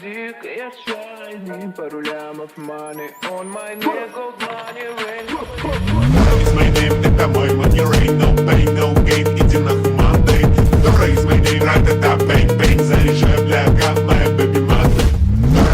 дико я shiny, пару лямов money on my neck of money rain. It's my name, это мой money rain. No pain, no gain, иди нахуй Monday. Dobra, it's my name, ра-та-та, bang-bang. Заряжай, бляга, моя baby mother.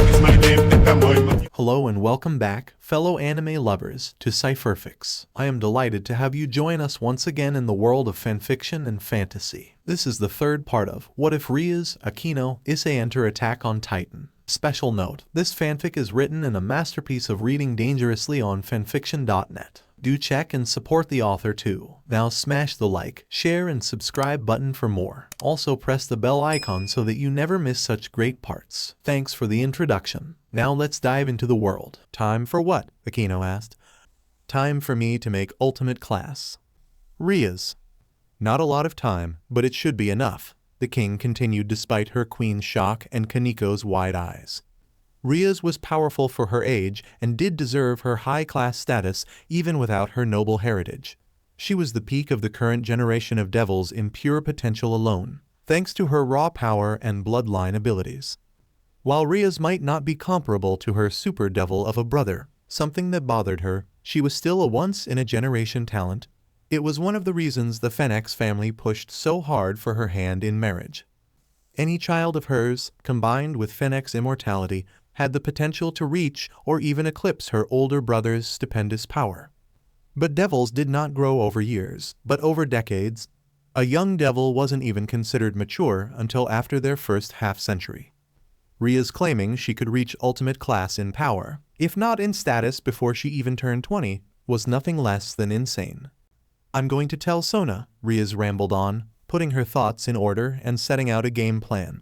It's my name, это мой money. Hello and welcome back, fellow anime lovers, to Cypherfics. I am delighted to have you join us once again in the world of fanfiction and fantasy. This is the third part of What If Rias, Akeno, Issei enter Attack on Titan. Special note, this fanfic is written in a masterpiece of reading dangerously on FANFICTIONnet. Do check and support the author too. Now smash the like, share and subscribe button for more. Also press the bell icon so that you never miss such great parts. Thanks for the introduction. Now let's dive into the world. Time for what? Akeno asked. Time for me to make ultimate class. Rias. Not a lot of time, but it should be enough, the king continued despite her queen's shock and Kaniko's wide eyes. Rias was powerful for her age and did deserve her high-class status even without her noble heritage. She was the peak of the current generation of devils in pure potential alone, thanks to her raw power and bloodline abilities. While Rias might not be comparable to her super devil of a brother, something that bothered her, she was still a once-in-a-generation talent. It was one of the reasons the Fenix family pushed so hard for her hand in marriage. Any child of hers, combined with Fenix immortality, had the potential to reach or even eclipse her older brother's stupendous power. But devils did not grow over years, but over decades. A young devil wasn't even considered mature until after their first half-century. Rias claiming she could reach ultimate class in power, if not in status before she even turned 20, was nothing less than insane. I'm going to tell Sona, Rias rambled on, putting her thoughts in order and setting out a game plan.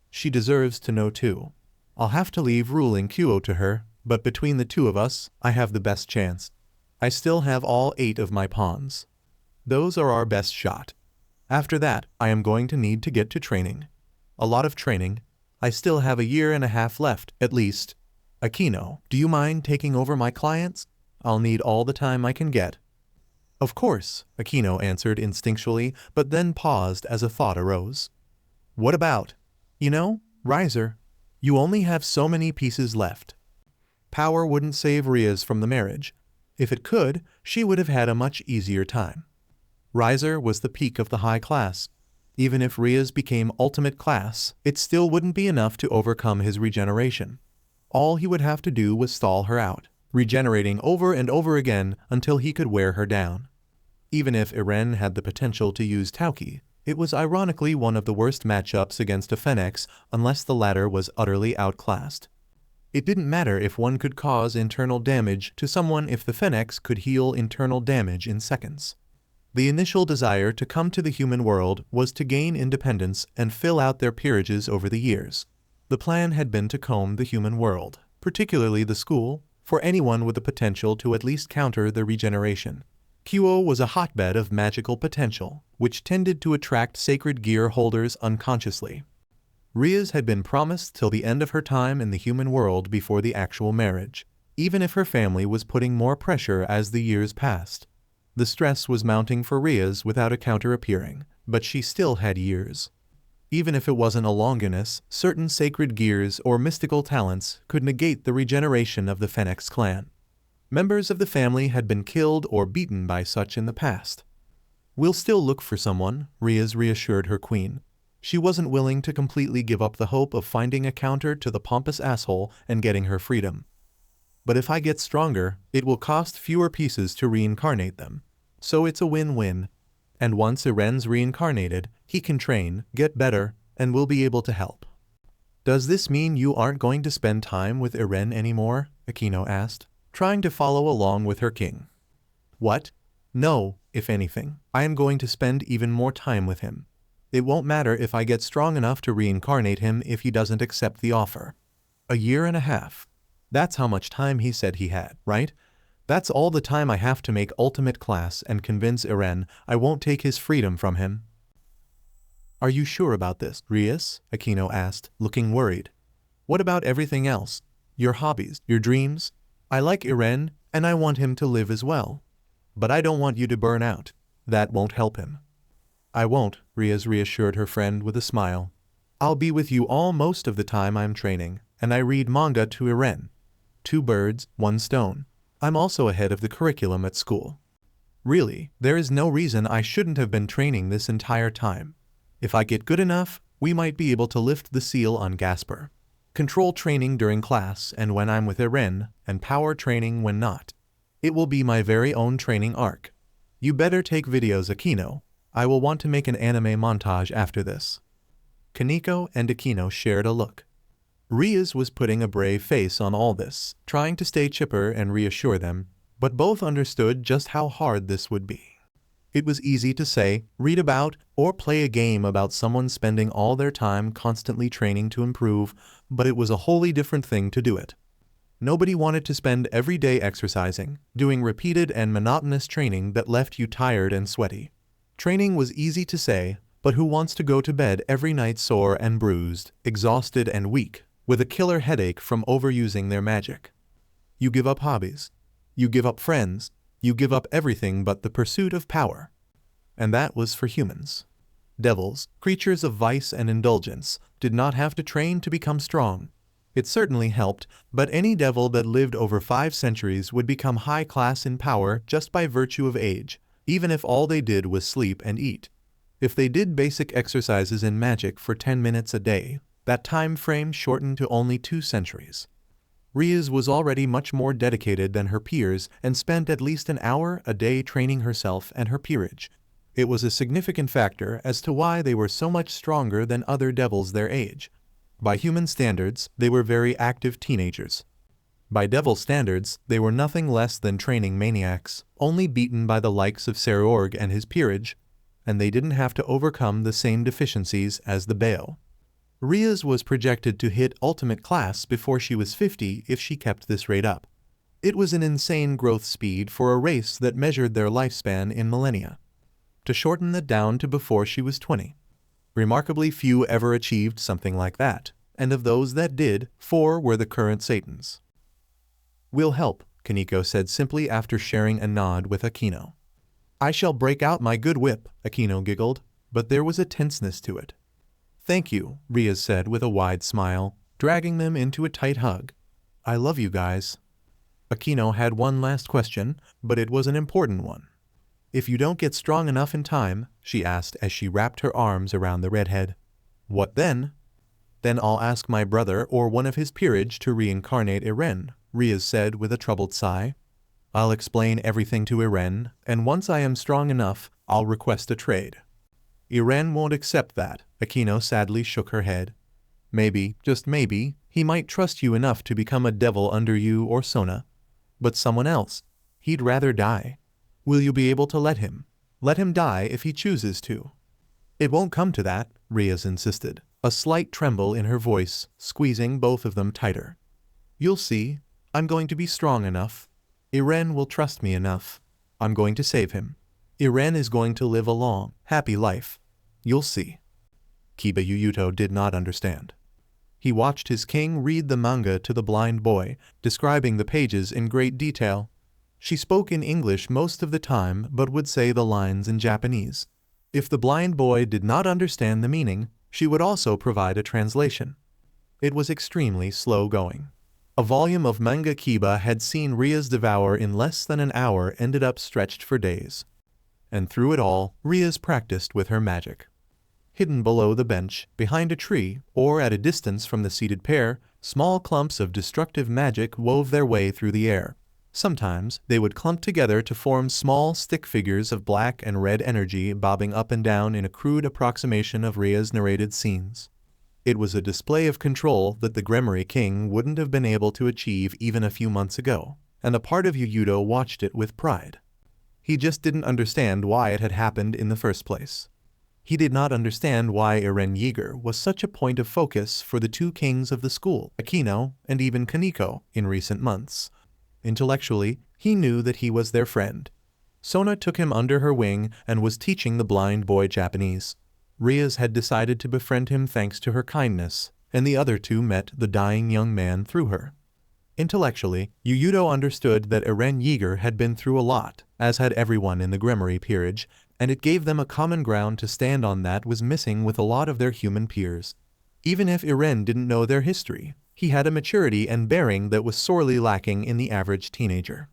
She deserves to know too. I'll have to leave ruling Kyo to her, but between the two of us, I have the best chance. I still have all 8 of my pawns. Those are our best shot. After that, I am going to need to get to training. A lot of training. I still have a year and a half left, at least. Akeno, do you mind taking over my clients? I'll need all the time I can get. Of course, Akeno answered instinctually, but then paused as a thought arose. What about? You know, Riser, you only have so many pieces left. Power wouldn't save Rias from the marriage. If it could, she would have had a much easier time. Riser was the peak of the high class. Even if Rias became ultimate class, it still wouldn't be enough to overcome his regeneration. All he would have to do was stall her out, regenerating over and over again until he could wear her down. Even if Eren had the potential to use Tauki, it was ironically one of the worst matchups against a Fenix unless the latter was utterly outclassed. It didn't matter if one could cause internal damage to someone if the Fenix could heal internal damage in seconds. The initial desire to come to the human world was to gain independence and fill out their peerages over the years. The plan had been to comb the human world, particularly the school, for anyone with the potential to at least counter the regeneration. Kyo was a hotbed of magical potential, which tended to attract sacred gear holders unconsciously. Rias had been promised till the end of her time in the human world before the actual marriage, even if her family was putting more pressure as the years passed. The stress was mounting for Rias without a counter appearing, but she still had years. Even if it wasn't a Longinus, certain sacred gears or mystical talents could negate the regeneration of the Fenix clan. Members of the family had been killed or beaten by such in the past. We'll still look for someone, Rias reassured her queen. She wasn't willing to completely give up the hope of finding a counter to the pompous asshole and getting her freedom. But if I get stronger, it will cost fewer pieces to reincarnate them. So it's a win-win. And once Eren's reincarnated, he can train, get better, and will be able to help. Does this mean you aren't going to spend time with Eren anymore? Akeno asked, trying to follow along with her king. What? No, if anything, I am going to spend even more time with him. It won't matter if I get strong enough to reincarnate him if he doesn't accept the offer. A year and a half. That's how much time he said he had, right? That's all the time I have to make ultimate class and convince Eren I won't take his freedom from him. Are you sure about this, Rias? Akeno asked, looking worried. What about everything else? Your hobbies, your dreams? I like Eren, and I want him to live as well. But I don't want you to burn out. That won't help him. I won't, Rias reassured her friend with a smile. I'll be with you all most of the time I'm training, and I read manga to Eren. 2 birds, 1 stone. I'm also ahead of the curriculum at school. Really, there is no reason I shouldn't have been training this entire time. If I get good enough, we might be able to lift the seal on Gasper. Control training during class and when I'm with Eren, and power training when not. It will be my very own training arc. You better take videos, Akeno. I will want to make an anime montage after this. Kaneko and Akeno shared a look. Rias was putting a brave face on all this, trying to stay chipper and reassure them, but both understood just how hard this would be. It was easy to say, read about, or play a game about someone spending all their time constantly training to improve, but it was a wholly different thing to do it. Nobody wanted to spend every day exercising, doing repeated and monotonous training that left you tired and sweaty. Training was easy to say, but who wants to go to bed every night sore and bruised, exhausted and weak, with a killer headache from overusing their magic? You give up hobbies. You give up friends. You give up everything but the pursuit of power. And that was for humans. Devils, creatures of vice and indulgence, did not have to train to become strong. It certainly helped, but any devil that lived over 5 centuries would become high class in power just by virtue of age, even if all they did was sleep and eat. If they did basic exercises in magic for 10 minutes a day, that time frame shortened to only 2 centuries. Rias was already much more dedicated than her peers and spent at least an hour a day training herself and her peerage. It was a significant factor as to why they were so much stronger than other devils their age. By human standards, they were very active teenagers. By devil standards, they were nothing less than training maniacs, only beaten by the likes of Serorg and his peerage, and they didn't have to overcome the same deficiencies as the Baal. Rias was projected to hit ultimate class before she was 50 if she kept this rate up. It was an insane growth speed for a race that measured their lifespan in millennia. To shorten that down to before she was 20. Remarkably few ever achieved something like that, and of those that did, 4 were the current Satans. We'll help, Kaneko said simply after sharing a nod with Akeno. I shall break out my good whip, Akeno giggled, but there was a tenseness to it. Thank you, Rias said with a wide smile, dragging them into a tight hug. I love you guys. Akeno had one last question, but it was an important one. If you don't get strong enough in time, she asked as she wrapped her arms around the redhead. What then? Then I'll ask my brother or one of his peerage to reincarnate Eren, Rias said with a troubled sigh. I'll explain everything to Eren, and once I am strong enough, I'll request a trade. Eren won't accept that, Akeno sadly shook her head. Maybe, just maybe, he might trust you enough to become a devil under you or Sona. But someone else, he'd rather die. Will you be able to let him? Let him die if he chooses to. It won't come to that, Rias insisted, a slight tremble in her voice, squeezing both of them tighter. You'll see, I'm going to be strong enough. Eren will trust me enough. I'm going to save him. Eren is going to live a long, happy life. You'll see. Kiba Yuyuto did not understand. He watched his king read the manga to the blind boy, describing the pages in great detail. She spoke in English most of the time but would say the lines in Japanese. If the blind boy did not understand the meaning, she would also provide a translation. It was extremely slow going. A volume of manga Kiba had seen Rias devour in less than an hour ended up stretched for days. And through it all, Rias practiced with her magic. Hidden below the bench, behind a tree, or at a distance from the seated pair, small clumps of destructive magic wove their way through the air. Sometimes, they would clump together to form small stick figures of black and red energy bobbing up and down in a crude approximation of Rias' narrated scenes. It was a display of control that the Gremory King wouldn't have been able to achieve even a few months ago, and a part of Yuyuto watched it with pride. He just didn't understand why it had happened in the first place. He did not understand why erenyeager was such a point of focus for the 2 kings of the school, Akeno and even Kaneko, in recent months. Intellectually, he knew that he was their friend. Sona took him under her wing and was teaching the blind boy Japanese. Rias had decided to befriend him thanks to her kindness, and the other 2 met the dying young man through her. Intellectually, Yuyuto understood that erenyeager had been through a lot, as had everyone in the Gremory peerage, and it gave them a common ground to stand on that was missing with a lot of their human peers. Even if Eren didn't know their history, he had a maturity and bearing that was sorely lacking in the average teenager.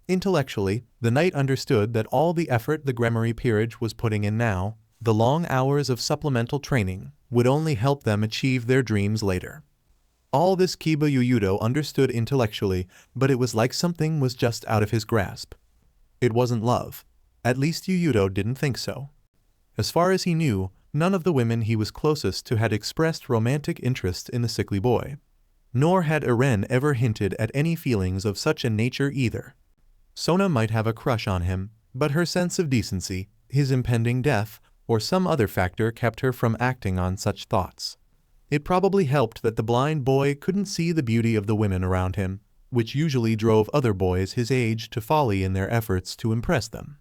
Intellectually, the knight understood that all the effort the Gremory peerage was putting in now, the long hours of supplemental training, would only help them achieve their dreams later. All this Kiba Yuyudo understood intellectually, but it was like something was just out of his grasp. It wasn't love. At least Yuyudo didn't think so. As far as he knew, none of the women he was closest to had expressed romantic interest in the sickly boy. Nor had Eren ever hinted at any feelings of such a nature either. Sona might have a crush on him, but her sense of decency, his impending death, or some other factor kept her from acting on such thoughts. It probably helped that the blind boy couldn't see the beauty of the women around him, which usually drove other boys his age to folly in their efforts to impress them.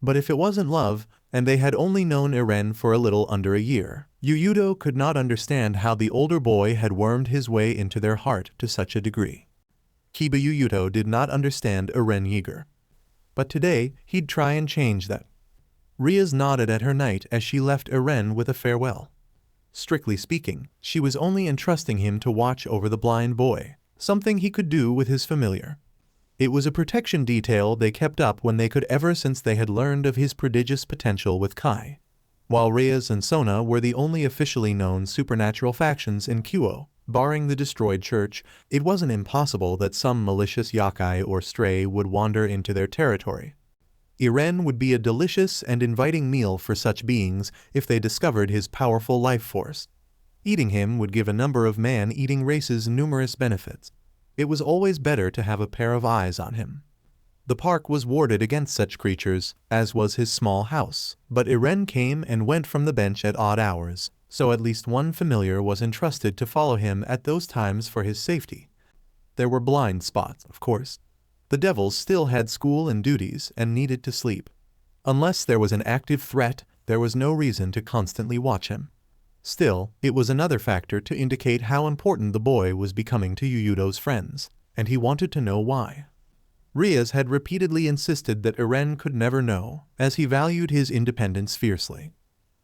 But if it wasn't love, and they had only known Eren for a little under a year, Yuyudo could not understand how the older boy had wormed his way into their heart to such a degree. Kiba Yuyudo did not understand erenyeager. But today, he'd try and change that. Rias nodded at her knight as she left Eren with a farewell. Strictly speaking, she was only entrusting him to watch over the blind boy, something he could do with his familiar. It was a protection detail they kept up when they could ever since they had learned of his prodigious potential with Kai. While Rias and Sona were the only officially known supernatural factions in Kuo, barring the destroyed church, it wasn't impossible that some malicious yakai or stray would wander into their territory. Eren would be a delicious and inviting meal for such beings if they discovered his powerful life force. Eating him would give a number of man-eating races numerous benefits. It was always better to have a pair of eyes on him. The park was warded against such creatures, as was his small house, but Eren came and went from the bench at odd hours, so at least one familiar was entrusted to follow him at those times for his safety. There were blind spots, of course. The devils still had school and duties and needed to sleep. Unless there was an active threat, there was no reason to constantly watch him. Still, it was another factor to indicate how important the boy was becoming to Yuyudo's friends, and he wanted to know why. Rias had repeatedly insisted that Eren could never know, as he valued his independence fiercely.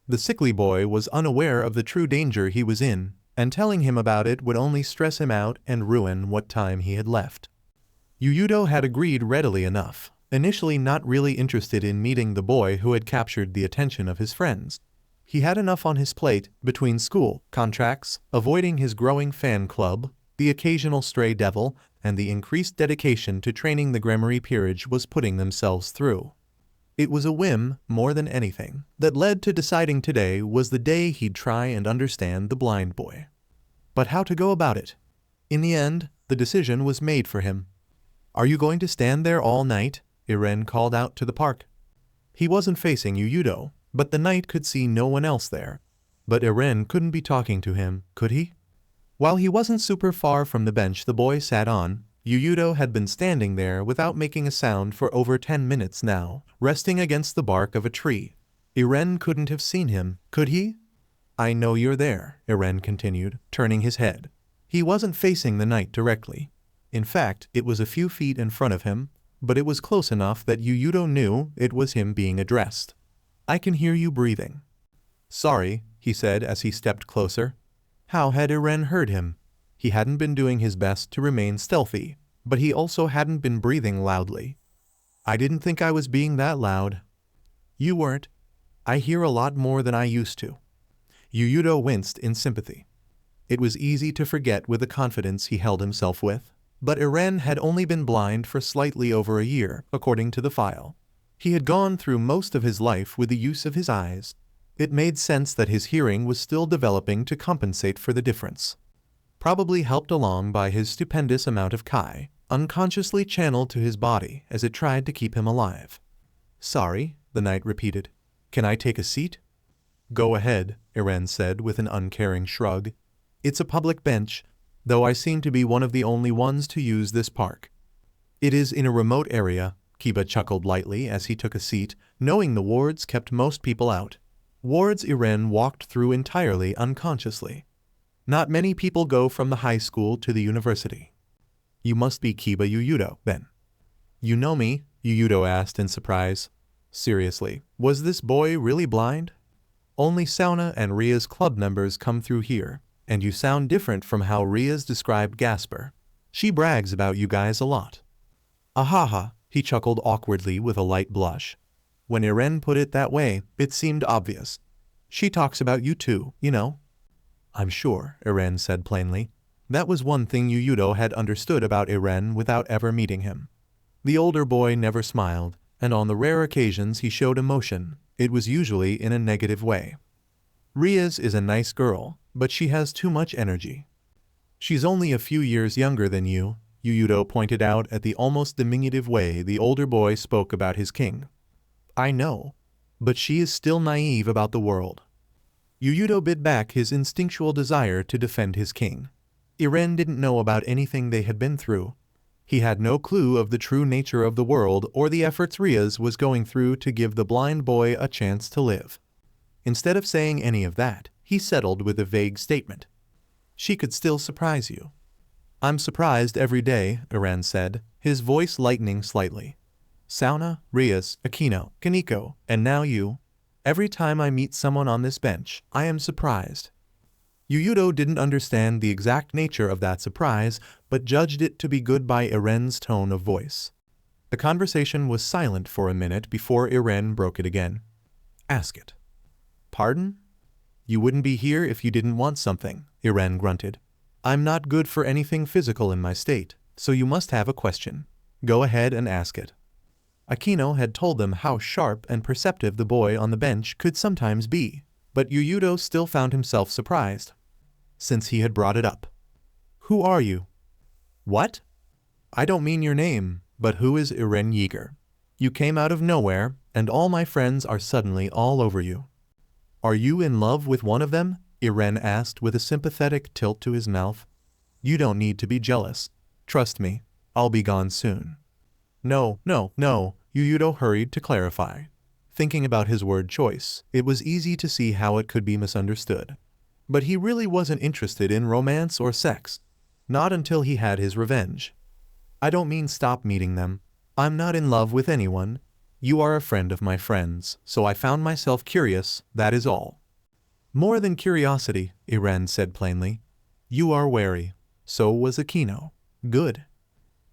The sickly boy was unaware of the true danger he was in, and telling him about it would only stress him out and ruin what time he had left. Yuyudo had agreed readily enough, initially not really interested in meeting the boy who had captured the attention of his friends. He had enough on his plate between school, contracts, avoiding his growing fan club, the occasional stray devil, and the increased dedication to training the Gremory peerage was putting themselves through. It was a whim, more than anything, that led to deciding today was the day he'd try and understand the blind boy. But how to go about it? In the end, the decision was made for him. "Are you going to stand there all night?" Eren called out to the park. He wasn't facing Yuyudo, but the knight could see no one else there. But Eren couldn't be talking to him, could he? While he wasn't super far from the bench the boy sat on, Yuyudo had been standing there without making a sound for over 10 minutes now, resting against the bark of a tree. Eren couldn't have seen him, could he? "I know you're there," Eren continued, turning his head. He wasn't facing the knight directly. In fact, it was a few feet in front of him, but it was close enough that Yuyudo knew it was him being addressed. "I can hear you breathing." "Sorry," he said as he stepped closer. How had Eren heard him? He hadn't been doing his best to remain stealthy, but he also hadn't been breathing loudly. "I didn't think I was being that loud." "You weren't. I hear a lot more than I used to." Yuyudo winced in sympathy. It was easy to forget with the confidence he held himself with. But Eren had only been blind for slightly over a year, according to the file. He had gone through most of his life with the use of his eyes. It made sense that his hearing was still developing to compensate for the difference. Probably helped along by his stupendous amount of Kai, unconsciously channeled to his body as it tried to keep him alive. "Sorry," the knight repeated. "Can I take a seat?" "Go ahead," Eren said with an uncaring shrug. "It's a public bench, though I seem to be one of the only ones to use this park." "It is in a remote area," Kiba chuckled lightly as he took a seat, knowing the wards kept most people out. Wards Eren walked through entirely unconsciously. Not many people go from the high school to the university. "You must be Kiba Yuyudo, then." "You know me?" Yuyudo asked in surprise. Seriously, was this boy really blind? "Only Sauna and Ria's club members come through here. And you sound different from how Rias described Gasper. She brags about you guys a lot. Ahaha, he chuckled awkwardly with a light blush. When Eren put it that way, it seemed obvious. She talks about you too, you know. I'm sure, Eren said plainly. That was one thing Yuyudo had understood about Eren without ever meeting him. The older boy never smiled, and on the rare occasions he showed emotion, it was usually in a negative way. Rias is a nice girl, but she has too much energy. She's only a few years younger than you, Yuyudo pointed out at the almost diminutive way the older boy spoke about his king. I know, but she is still naive about the world. Yuyudo bit back his instinctual desire to defend his king. Eren didn't know about anything they had been through. He had no clue of the true nature of the world or the efforts Rias was going through to give the blind boy a chance to live. Instead of saying any of that, he settled with a vague statement. She could still surprise you. I'm surprised every day, Eren said, his voice lightening slightly. Sauna, Rias, Akeno, Kaneko, and now you. Every time I meet someone on this bench, I am surprised. Yuyudo didn't understand the exact nature of that surprise, but judged it to be good by Eren's tone of voice. The conversation was silent for a minute before Eren broke it again. Ask it. Pardon? You wouldn't be here if you didn't want something, Eren grunted. I'm not good for anything physical in my state, so you must have a question. Go ahead and ask it. Akeno had told them how sharp and perceptive the boy on the bench could sometimes be, but Yuyudo still found himself surprised, since he had brought it up. Who are you? What? I don't mean your name, but who is erenyeager? You came out of nowhere, and all my friends are suddenly all over you. Are you in love with one of them? Eren asked with a sympathetic tilt to his mouth. You don't need to be jealous. Trust me, I'll be gone soon. No, Yuyudo hurried to clarify. Thinking about his word choice, it was easy to see how it could be misunderstood. But he really wasn't interested in romance or sex. Not until he had his revenge. I don't mean stop meeting them. I'm not in love with anyone. You are a friend of my friends, so I found myself curious, that is all. More than curiosity, Eren said plainly. You are wary. So was Akeno. Good.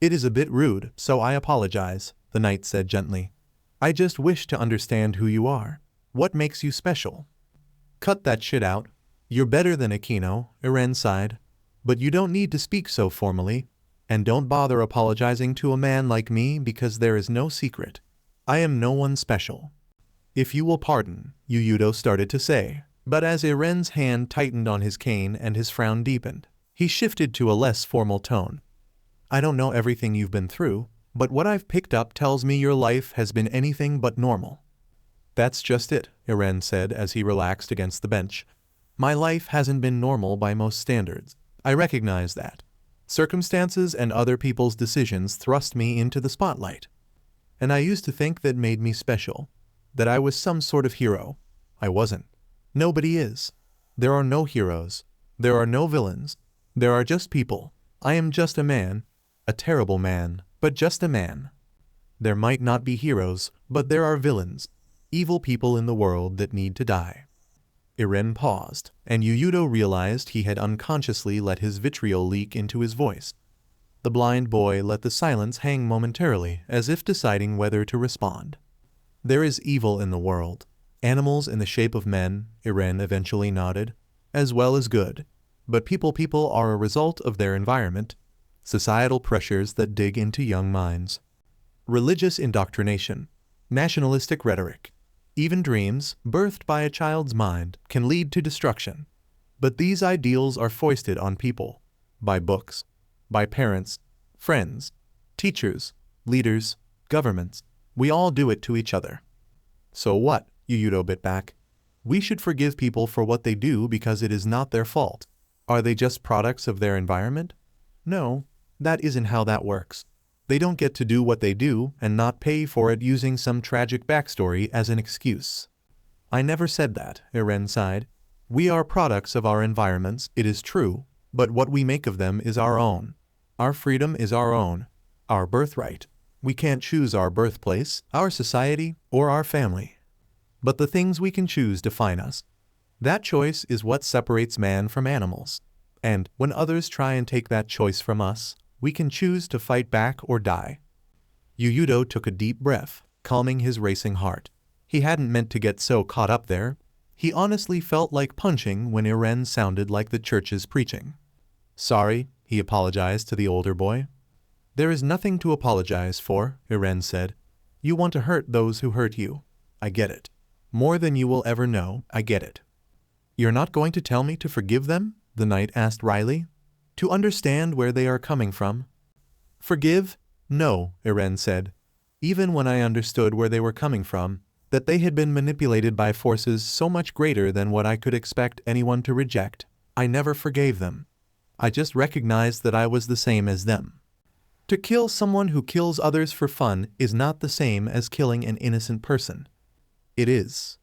It is a bit rude, so I apologize, the knight said gently. I just wish to understand who you are. What makes you special? Cut that shit out. You're better than Akeno, Eren sighed. But you don't need to speak so formally. And don't bother apologizing to a man like me because there is no secret. I am no one special. If you will pardon, Yuyudo started to say, but as Eren's hand tightened on his cane and his frown deepened, he shifted to a less formal tone. I don't know everything you've been through, but what I've picked up tells me your life has been anything but normal. That's just it, Eren said as he relaxed against the bench. My life hasn't been normal by most standards. I recognize that. Circumstances and other people's decisions thrust me into the spotlight. And I used to think that made me special, that I was some sort of hero. I wasn't. Nobody is. There are no heroes. There are no villains. There are just people. I am just a man. A terrible man, but just a man. There might not be heroes, but there are villains. Evil people in the world that need to die. Eren paused, and Yuyudo realized he had unconsciously let his vitriol leak into his voice. The blind boy let the silence hang momentarily, as if deciding whether to respond. There is evil in the world. Animals in the shape of men, Eren eventually nodded, as well as good. But people are a result of their environment, societal pressures that dig into young minds. Religious indoctrination, nationalistic rhetoric, even dreams, birthed by a child's mind, can lead to destruction. But these ideals are foisted on people, by books, by parents, friends, teachers, leaders, governments. We all do it to each other. So what? Yuyudo bit back. We should forgive people for what they do because it is not their fault. Are they just products of their environment? No, that isn't how that works. They don't get to do what they do and not pay for it using some tragic backstory as an excuse. I never said that, Eren sighed. We are products of our environments, it is true, but what we make of them is our own. Our freedom is our own, our birthright. We can't choose our birthplace, our society, or our family. But the things we can choose define us. That choice is what separates man from animals. And when others try and take that choice from us, we can choose to fight back or die. Yuyudo took a deep breath, calming his racing heart. He hadn't meant to get so caught up there. He honestly felt like punching when Eren sounded like the church's preaching. Sorry, he apologized to the older boy. There is nothing to apologize for, Eren said. You want to hurt those who hurt you. I get it. More than you will ever know, I get it. You're not going to tell me to forgive them? The knight asked wryly. To understand where they are coming from? Forgive? No, Eren said. Even when I understood where they were coming from, that they had been manipulated by forces so much greater than what I could expect anyone to reject, I never forgave them. I just recognized that I was the same as them. To kill someone who kills others for fun is not the same as killing an innocent person. It is.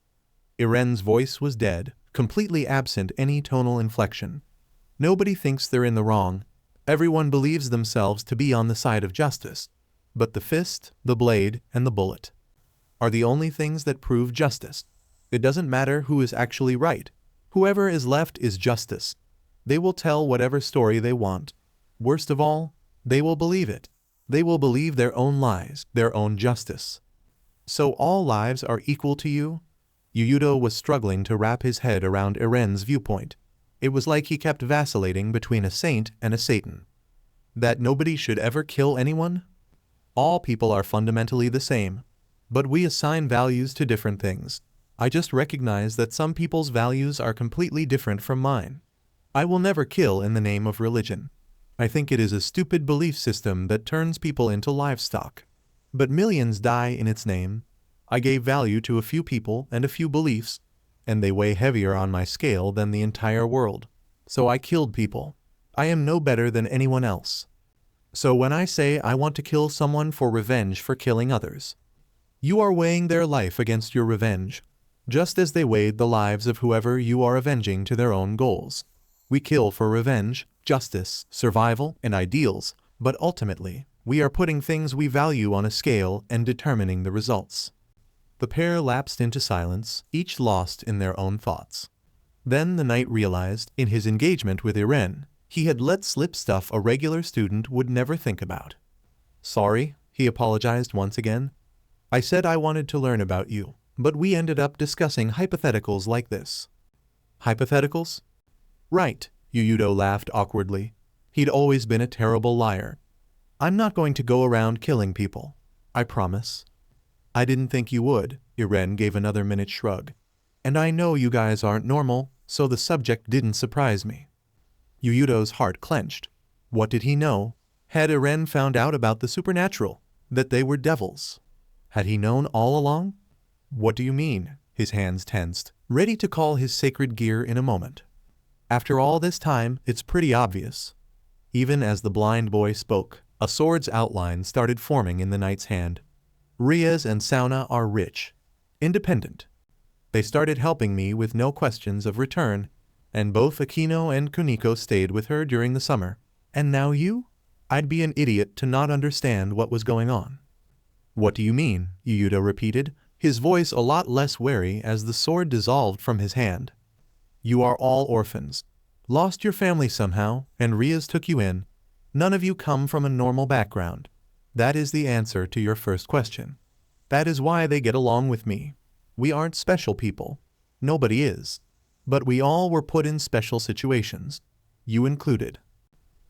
Eren's voice was dead, completely absent any tonal inflection. Nobody thinks they're in the wrong. Everyone believes themselves to be on the side of justice. But the fist, the blade, and the bullet are the only things that prove justice. It doesn't matter who is actually right. Whoever is left is justice. They will tell whatever story they want. Worst of all, they will believe it. They will believe their own lies, their own justice. So all lives are equal to you? Yuyudo was struggling to wrap his head around Eren's viewpoint. It was like he kept vacillating between a saint and a Satan. That nobody should ever kill anyone? All people are fundamentally the same. But we assign values to different things. I just recognize that some people's values are completely different from mine. I will never kill in the name of religion. I think it is a stupid belief system that turns people into livestock. But millions die in its name. I gave value to a few people and a few beliefs, and they weigh heavier on my scale than the entire world. So I killed people. I am no better than anyone else. So when I say I want to kill someone for revenge for killing others, you are weighing their life against your revenge, just as they weighed the lives of whoever you are avenging to their own goals. We kill for revenge, justice, survival, and ideals, but ultimately, we are putting things we value on a scale and determining the results. The pair lapsed into silence, each lost in their own thoughts. Then the knight realized, in his engagement with Eren, he had let slip stuff a regular student would never think about. Sorry, he apologized once again. I said I wanted to learn about you, but we ended up discussing hypotheticals like this. Hypotheticals? Right, Yuyudo laughed awkwardly. He'd always been a terrible liar. I'm not going to go around killing people. I promise. I didn't think you would, Eren gave another minute shrug. And I know you guys aren't normal, so the subject didn't surprise me. Yuyudo's heart clenched. What did he know? Had Eren found out about the supernatural? That they were devils? Had he known all along? What do you mean? His hands tensed, ready to call his sacred gear in a moment. After all this time, it's pretty obvious. Even as the blind boy spoke, a sword's outline started forming in the knight's hand. Rias and Sauna are rich, independent. They started helping me with no questions of return, and both Akeno and Kuniko stayed with her during the summer. And now you? I'd be an idiot to not understand what was going on. What do you mean? Yuyudo repeated, his voice a lot less wary as the sword dissolved from his hand. You are all orphans. Lost your family somehow, and Rias took you in. None of you come from a normal background. That is the answer to your first question. That is why they get along with me. We aren't special people. Nobody is. But we all were put in special situations. You included.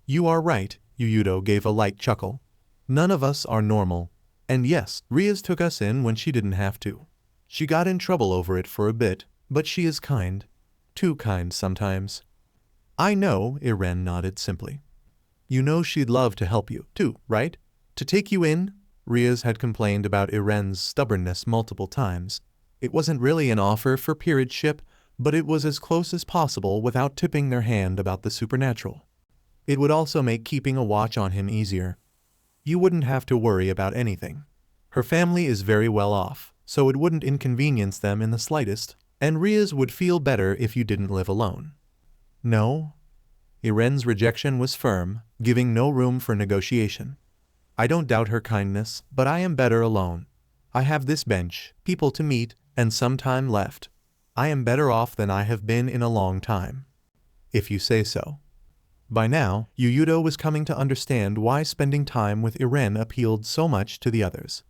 You are right, Yuyudo gave a light chuckle. None of us are normal. And yes, Rias took us in when she didn't have to. She got in trouble over it for a bit, but she is kind. Too kind sometimes. I know, Eren nodded simply. You know she'd love to help you, too, right? To take you in? Rias had complained about Eren's stubbornness multiple times. It wasn't really an offer for peerageship, but it was as close as possible without tipping their hand about the supernatural. It would also make keeping a watch on him easier. You wouldn't have to worry about anything. Her family is very well off, so it wouldn't inconvenience them in the slightest, and Rias would feel better if you didn't live alone. No? Eren's rejection was firm, giving no room for negotiation. I don't doubt her kindness, but I am better alone. I have this bench, people to meet, and some time left. I am better off than I have been in a long time. If you say so. By now, Yuyudo was coming to understand why spending time with Eren appealed so much to the others.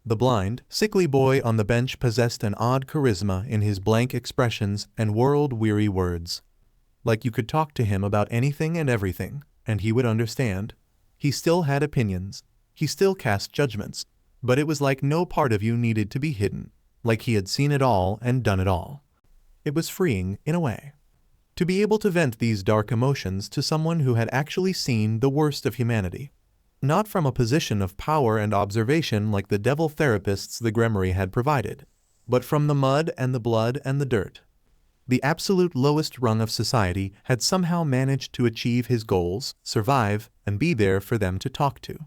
The blind, sickly boy on the bench possessed an odd charisma in his blank expressions and world-weary words. Like you could talk to him about anything and everything, and he would understand. He still had opinions. He still cast judgments. But it was like no part of you needed to be hidden, like he had seen it all and done it all. It was freeing, in a way. To be able to vent these dark emotions to someone who had actually seen the worst of humanity. Not from a position of power and observation like the devil therapists the Gremory had provided, but from the mud and the blood and the dirt. The absolute lowest rung of society had somehow managed to achieve his goals, survive, and be there for them to talk to.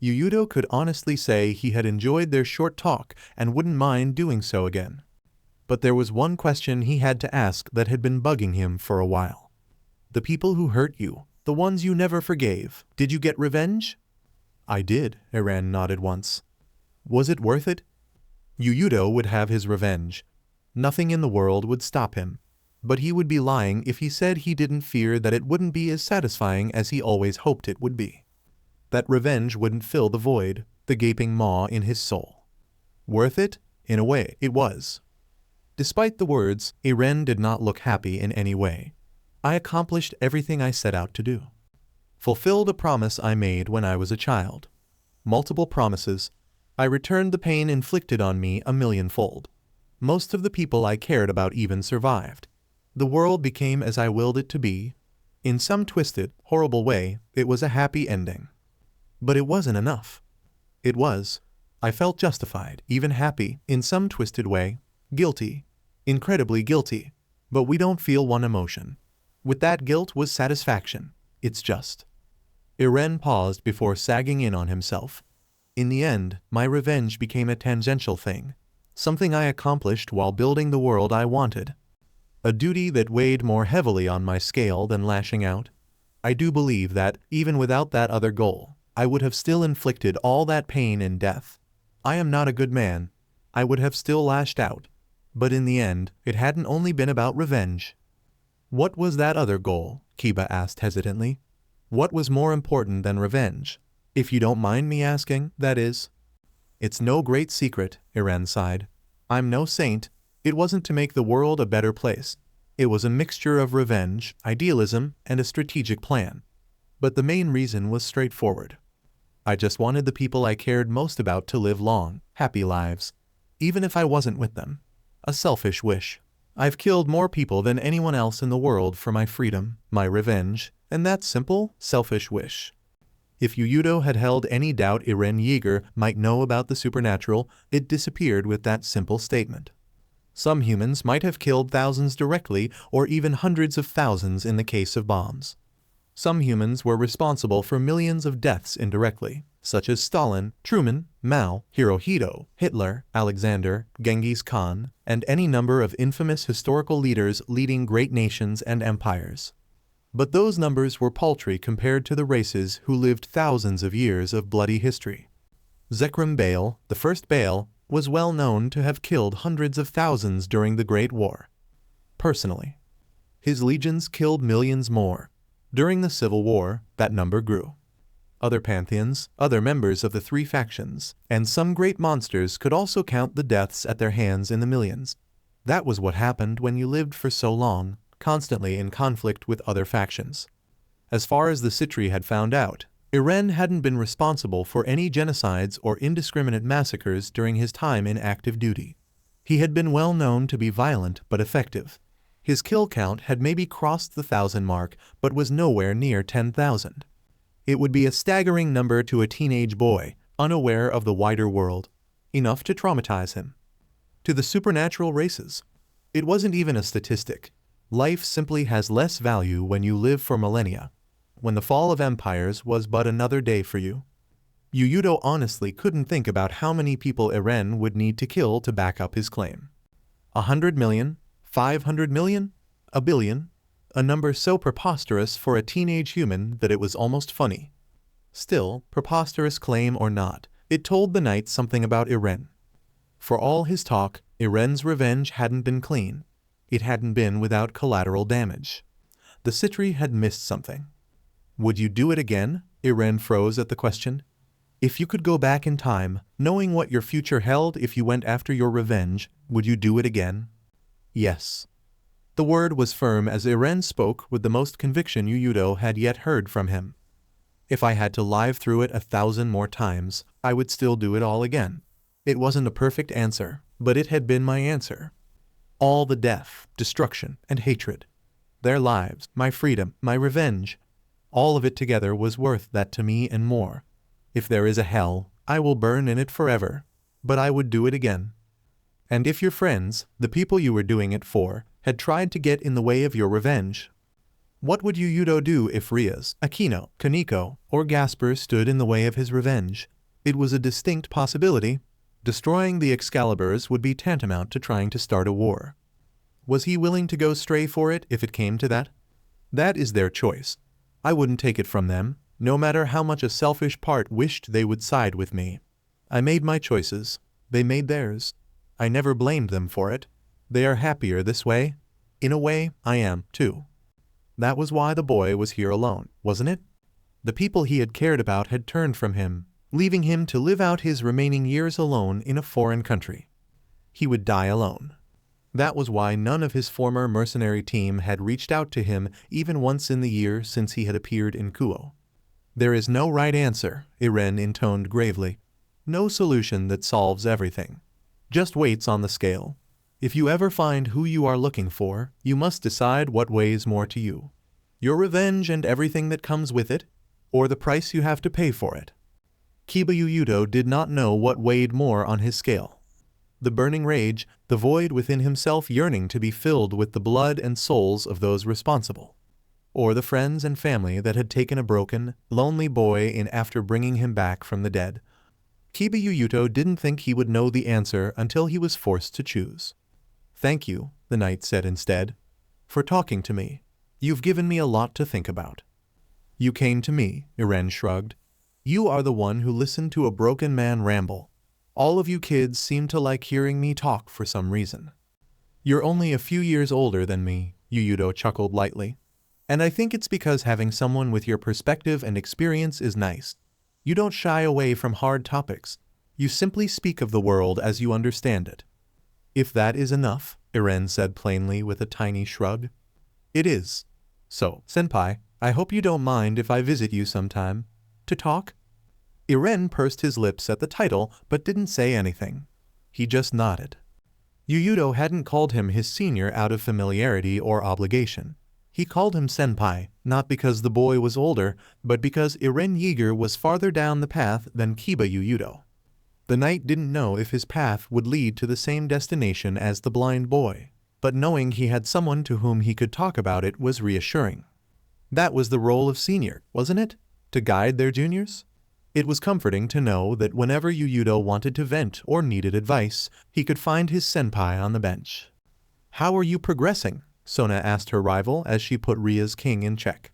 Yuyudo could honestly say he had enjoyed their short talk and wouldn't mind doing so again. But there was one question he had to ask that had been bugging him for a while. The people who hurt you, the ones you never forgave, did you get revenge? I did, Eren nodded once. Was it worth it? Yuyudo would have his revenge. Nothing in the world would stop him. But he would be lying if he said he didn't fear that it wouldn't be as satisfying as he always hoped it would be. That revenge wouldn't fill the void, the gaping maw in his soul. Worth it? In a way, it was. Despite the words, Eren did not look happy in any way. I accomplished everything I set out to do. Fulfilled a promise I made when I was a child. Multiple promises. I returned the pain inflicted on me 1,000,000-fold. Most of the people I cared about even survived. The world became as I willed it to be. In some twisted, horrible way, it was a happy ending. But it wasn't enough. It was. I felt justified, even happy, in some twisted way, guilty, incredibly guilty, but we don't feel one emotion. With that guilt was satisfaction. It's just. Eren paused before sagging in on himself. In the end, my revenge became a tangential thing, something I accomplished while building the world I wanted. A duty that weighed more heavily on my scale than lashing out. I do believe that, even without that other goal, I would have still inflicted all that pain and death. I am not a good man. I would have still lashed out. But in the end, it hadn't only been about revenge. What was that other goal? Kiba asked hesitantly. What was more important than revenge? If you don't mind me asking, that is. It's no great secret, Eren sighed. I'm no saint. It wasn't to make the world a better place. It was a mixture of revenge, idealism, and a strategic plan. But the main reason was straightforward. I just wanted the people I cared most about to live long, happy lives, even if I wasn't with them. A selfish wish. I've killed more people than anyone else in the world for my freedom, my revenge, and that simple, selfish wish. If Yuyudo had held any doubt erenyeager might know about the supernatural, it disappeared with that simple statement. Some humans might have killed thousands directly, or even hundreds of thousands in the case of bombs. Some humans were responsible for millions of deaths indirectly, such as Stalin, Truman, Mao, Hirohito, Hitler, Alexander, Genghis Khan, and any number of infamous historical leaders leading great nations and empires. But those numbers were paltry compared to the races who lived thousands of years of bloody history. Zekrom Baal, the first Baal, was well known to have killed hundreds of thousands during the Great War. Personally. His legions killed millions more. During the Civil War, that number grew. Other pantheons, other members of the three factions, and some great monsters could also count the deaths at their hands in the millions. That was what happened when you lived for so long, constantly in conflict with other factions. As far as the Citri had found out, Eren hadn't been responsible for any genocides or indiscriminate massacres during his time in active duty. He had been well known to be violent but effective. His kill count had maybe crossed the 1,000 mark, but was nowhere near 10,000. It would be a staggering number to a teenage boy, unaware of the wider world. Enough to traumatize him. To the supernatural races, it wasn't even a statistic. Life simply has less value when you live for millennia. When the fall of empires was but another day for you. Yuyudo honestly couldn't think about how many people Eren would need to kill to back up his claim. 100 million? 500 million? A billion? A number so preposterous for a teenage human that it was almost funny. Still, preposterous claim or not, it told the knight something about Eren. For all his talk, Eren's revenge hadn't been clean. It hadn't been without collateral damage. The Citri had missed something. Would you do it again? Eren froze at the question. If you could go back in time, knowing what your future held if you went after your revenge, would you do it again? Yes. The word was firm as Eren spoke with the most conviction Yuyudo had yet heard from him. If I had to live through it 1,000 more times, I would still do it all again. It wasn't a perfect answer, but it had been my answer. All the death, destruction, and hatred. Their lives, my freedom, my revenge. All of it together was worth that to me and more. If there is a hell, I will burn in it forever. But I would do it again. And if your friends, the people you were doing it for, had tried to get in the way of your revenge, what would Yuyudo do if Rias, Akeno, Kaneko, or Gasper stood in the way of his revenge? It was a distinct possibility. Destroying the Excaliburs would be tantamount to trying to start a war. Was he willing to go stray for it if it came to that? That is their choice. I wouldn't take it from them, no matter how much a selfish part wished they would side with me. I made my choices. They made theirs. I never blamed them for it. They are happier this way. In a way, I am, too. That was why the boy was here alone, wasn't it? The people he had cared about had turned from him, leaving him to live out his remaining years alone in a foreign country. He would die alone. That was why none of his former mercenary team had reached out to him even once in the year since he had appeared in Kuo. There is no right answer, Eren intoned gravely. No solution that solves everything. Just weights on the scale. If you ever find who you are looking for, you must decide what weighs more to you. Your revenge and everything that comes with it, or the price you have to pay for it. Kiba Yuyudo did not know what weighed more on his scale. The burning rage, the void within himself yearning to be filled with the blood and souls of those responsible. Or the friends and family that had taken a broken, lonely boy in after bringing him back from the dead. Kiba Yuyudo didn't think he would know the answer until he was forced to choose. Thank you, the knight said instead, for talking to me. You've given me a lot to think about. You came to me, Eren shrugged. You are the one who listened to a broken man ramble. All of you kids seem to like hearing me talk for some reason. You're only a few years older than me, Yuyudo chuckled lightly. And I think it's because having someone with your perspective and experience is nice. You don't shy away from hard topics. You simply speak of the world as you understand it. If that is enough, Eren said plainly with a tiny shrug. It is. So, senpai, I hope you don't mind if I visit you sometime. To talk? Eren pursed his lips at the title but didn't say anything. He just nodded. Yuyudo hadn't called him his senior out of familiarity or obligation. He called him senpai, not because the boy was older, but because erenyeager was farther down the path than Kiba Yuyudo. The knight didn't know if his path would lead to the same destination as the blind boy, but knowing he had someone to whom he could talk about it was reassuring. That was the role of senior, wasn't it? To guide their juniors? It was comforting to know that whenever Yuyudo wanted to vent or needed advice, he could find his senpai on the bench. How are you progressing? Sona asked her rival as she put Ria's king in check.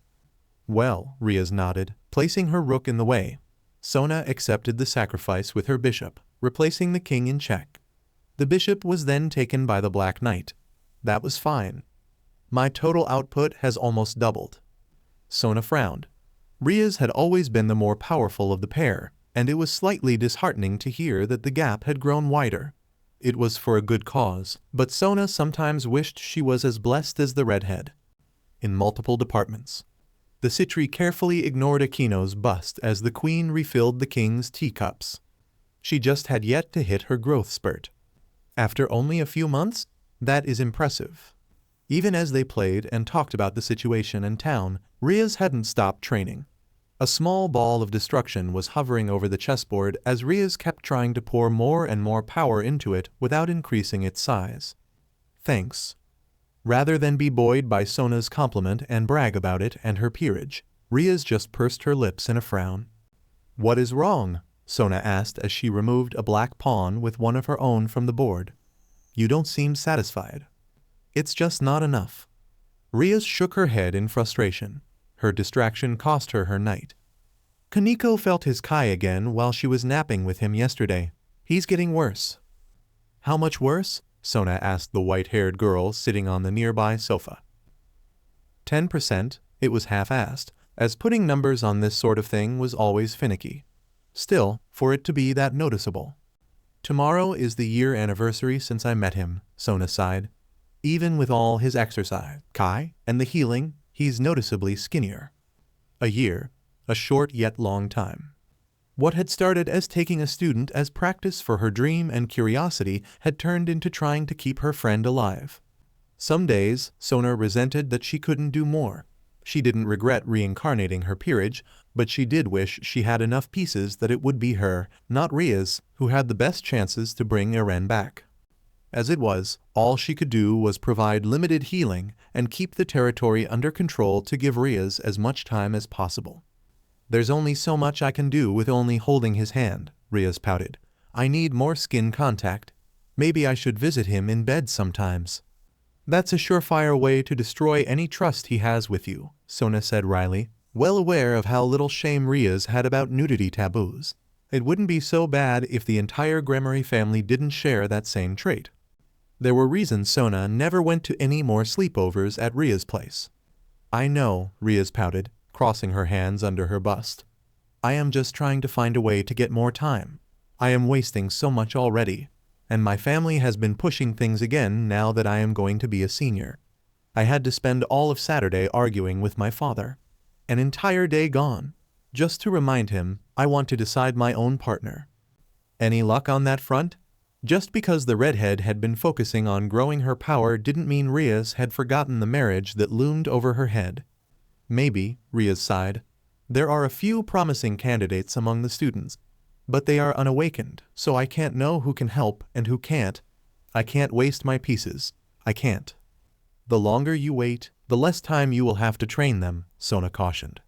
Well, Rias nodded, placing her rook in the way. Sona accepted the sacrifice with her bishop, replacing the king in check. The bishop was then taken by the Black Knight. That was fine. My total output has almost doubled. Sona frowned. Rias had always been the more powerful of the pair, and it was slightly disheartening to hear that the gap had grown wider. It was for a good cause, but Sona sometimes wished she was as blessed as the redhead. In multiple departments. The Citri carefully ignored Akeno's bust as the queen refilled the king's teacups. She just had yet to hit her growth spurt. After only a few months? That is impressive. Even as they played and talked about the situation in town, Rias hadn't stopped training. A small ball of destruction was hovering over the chessboard as Rias kept trying to pour more and more power into it without increasing its size. Thanks. Rather than be buoyed by Sona's compliment and brag about it and her peerage, Rias just pursed her lips in a frown. What is wrong? Sona asked as she removed a black pawn with one of her own from the board. You don't seem satisfied. It's just not enough. Rias shook her head in frustration. Her distraction cost her her knight. Kaneko felt his kai again while she was napping with him yesterday. He's getting worse. How much worse? Sona asked the white-haired girl sitting on the nearby sofa. 10%, it was half-assed, as putting numbers on this sort of thing was always finicky. Still, for it to be that noticeable. Tomorrow is the year anniversary since I met him, Sona sighed. Even with all his exercise, Kai, and the healing, he's noticeably skinnier. A year, a short yet long time. What had started as taking a student as practice for her dream and curiosity had turned into trying to keep her friend alive. Some days, Sona resented that she couldn't do more. She didn't regret reincarnating her peerage, but she did wish she had enough pieces that it would be her, not Rias, who had the best chances to bring Eren back. As it was, all she could do was provide limited healing and keep the territory under control to give Rias as much time as possible. There's only so much I can do with only holding his hand, Rias pouted. I need more skin contact. Maybe I should visit him in bed sometimes. That's a surefire way to destroy any trust he has with you, Sona said wryly, well aware of how little shame Rias had about nudity taboos. It wouldn't be so bad if the entire Gremory family didn't share that same trait. There were reasons Sona never went to any more sleepovers at Rias' place. I know, Rias pouted, crossing her hands under her bust. I am just trying to find a way to get more time. I am wasting so much already. And my family has been pushing things again now that I am going to be a senior. I had to spend all of Saturday arguing with my father. An entire day gone. Just to remind him, I want to decide my own partner. Any luck on that front? Just because the redhead had been focusing on growing her power didn't mean Rias had forgotten the marriage that loomed over her head. Maybe, Rias sighed. There are a few promising candidates among the students. But they are unawakened, so I can't know who can help and who can't. I can't waste my pieces. I can't. The longer you wait, the less time you will have to train them, Sona cautioned.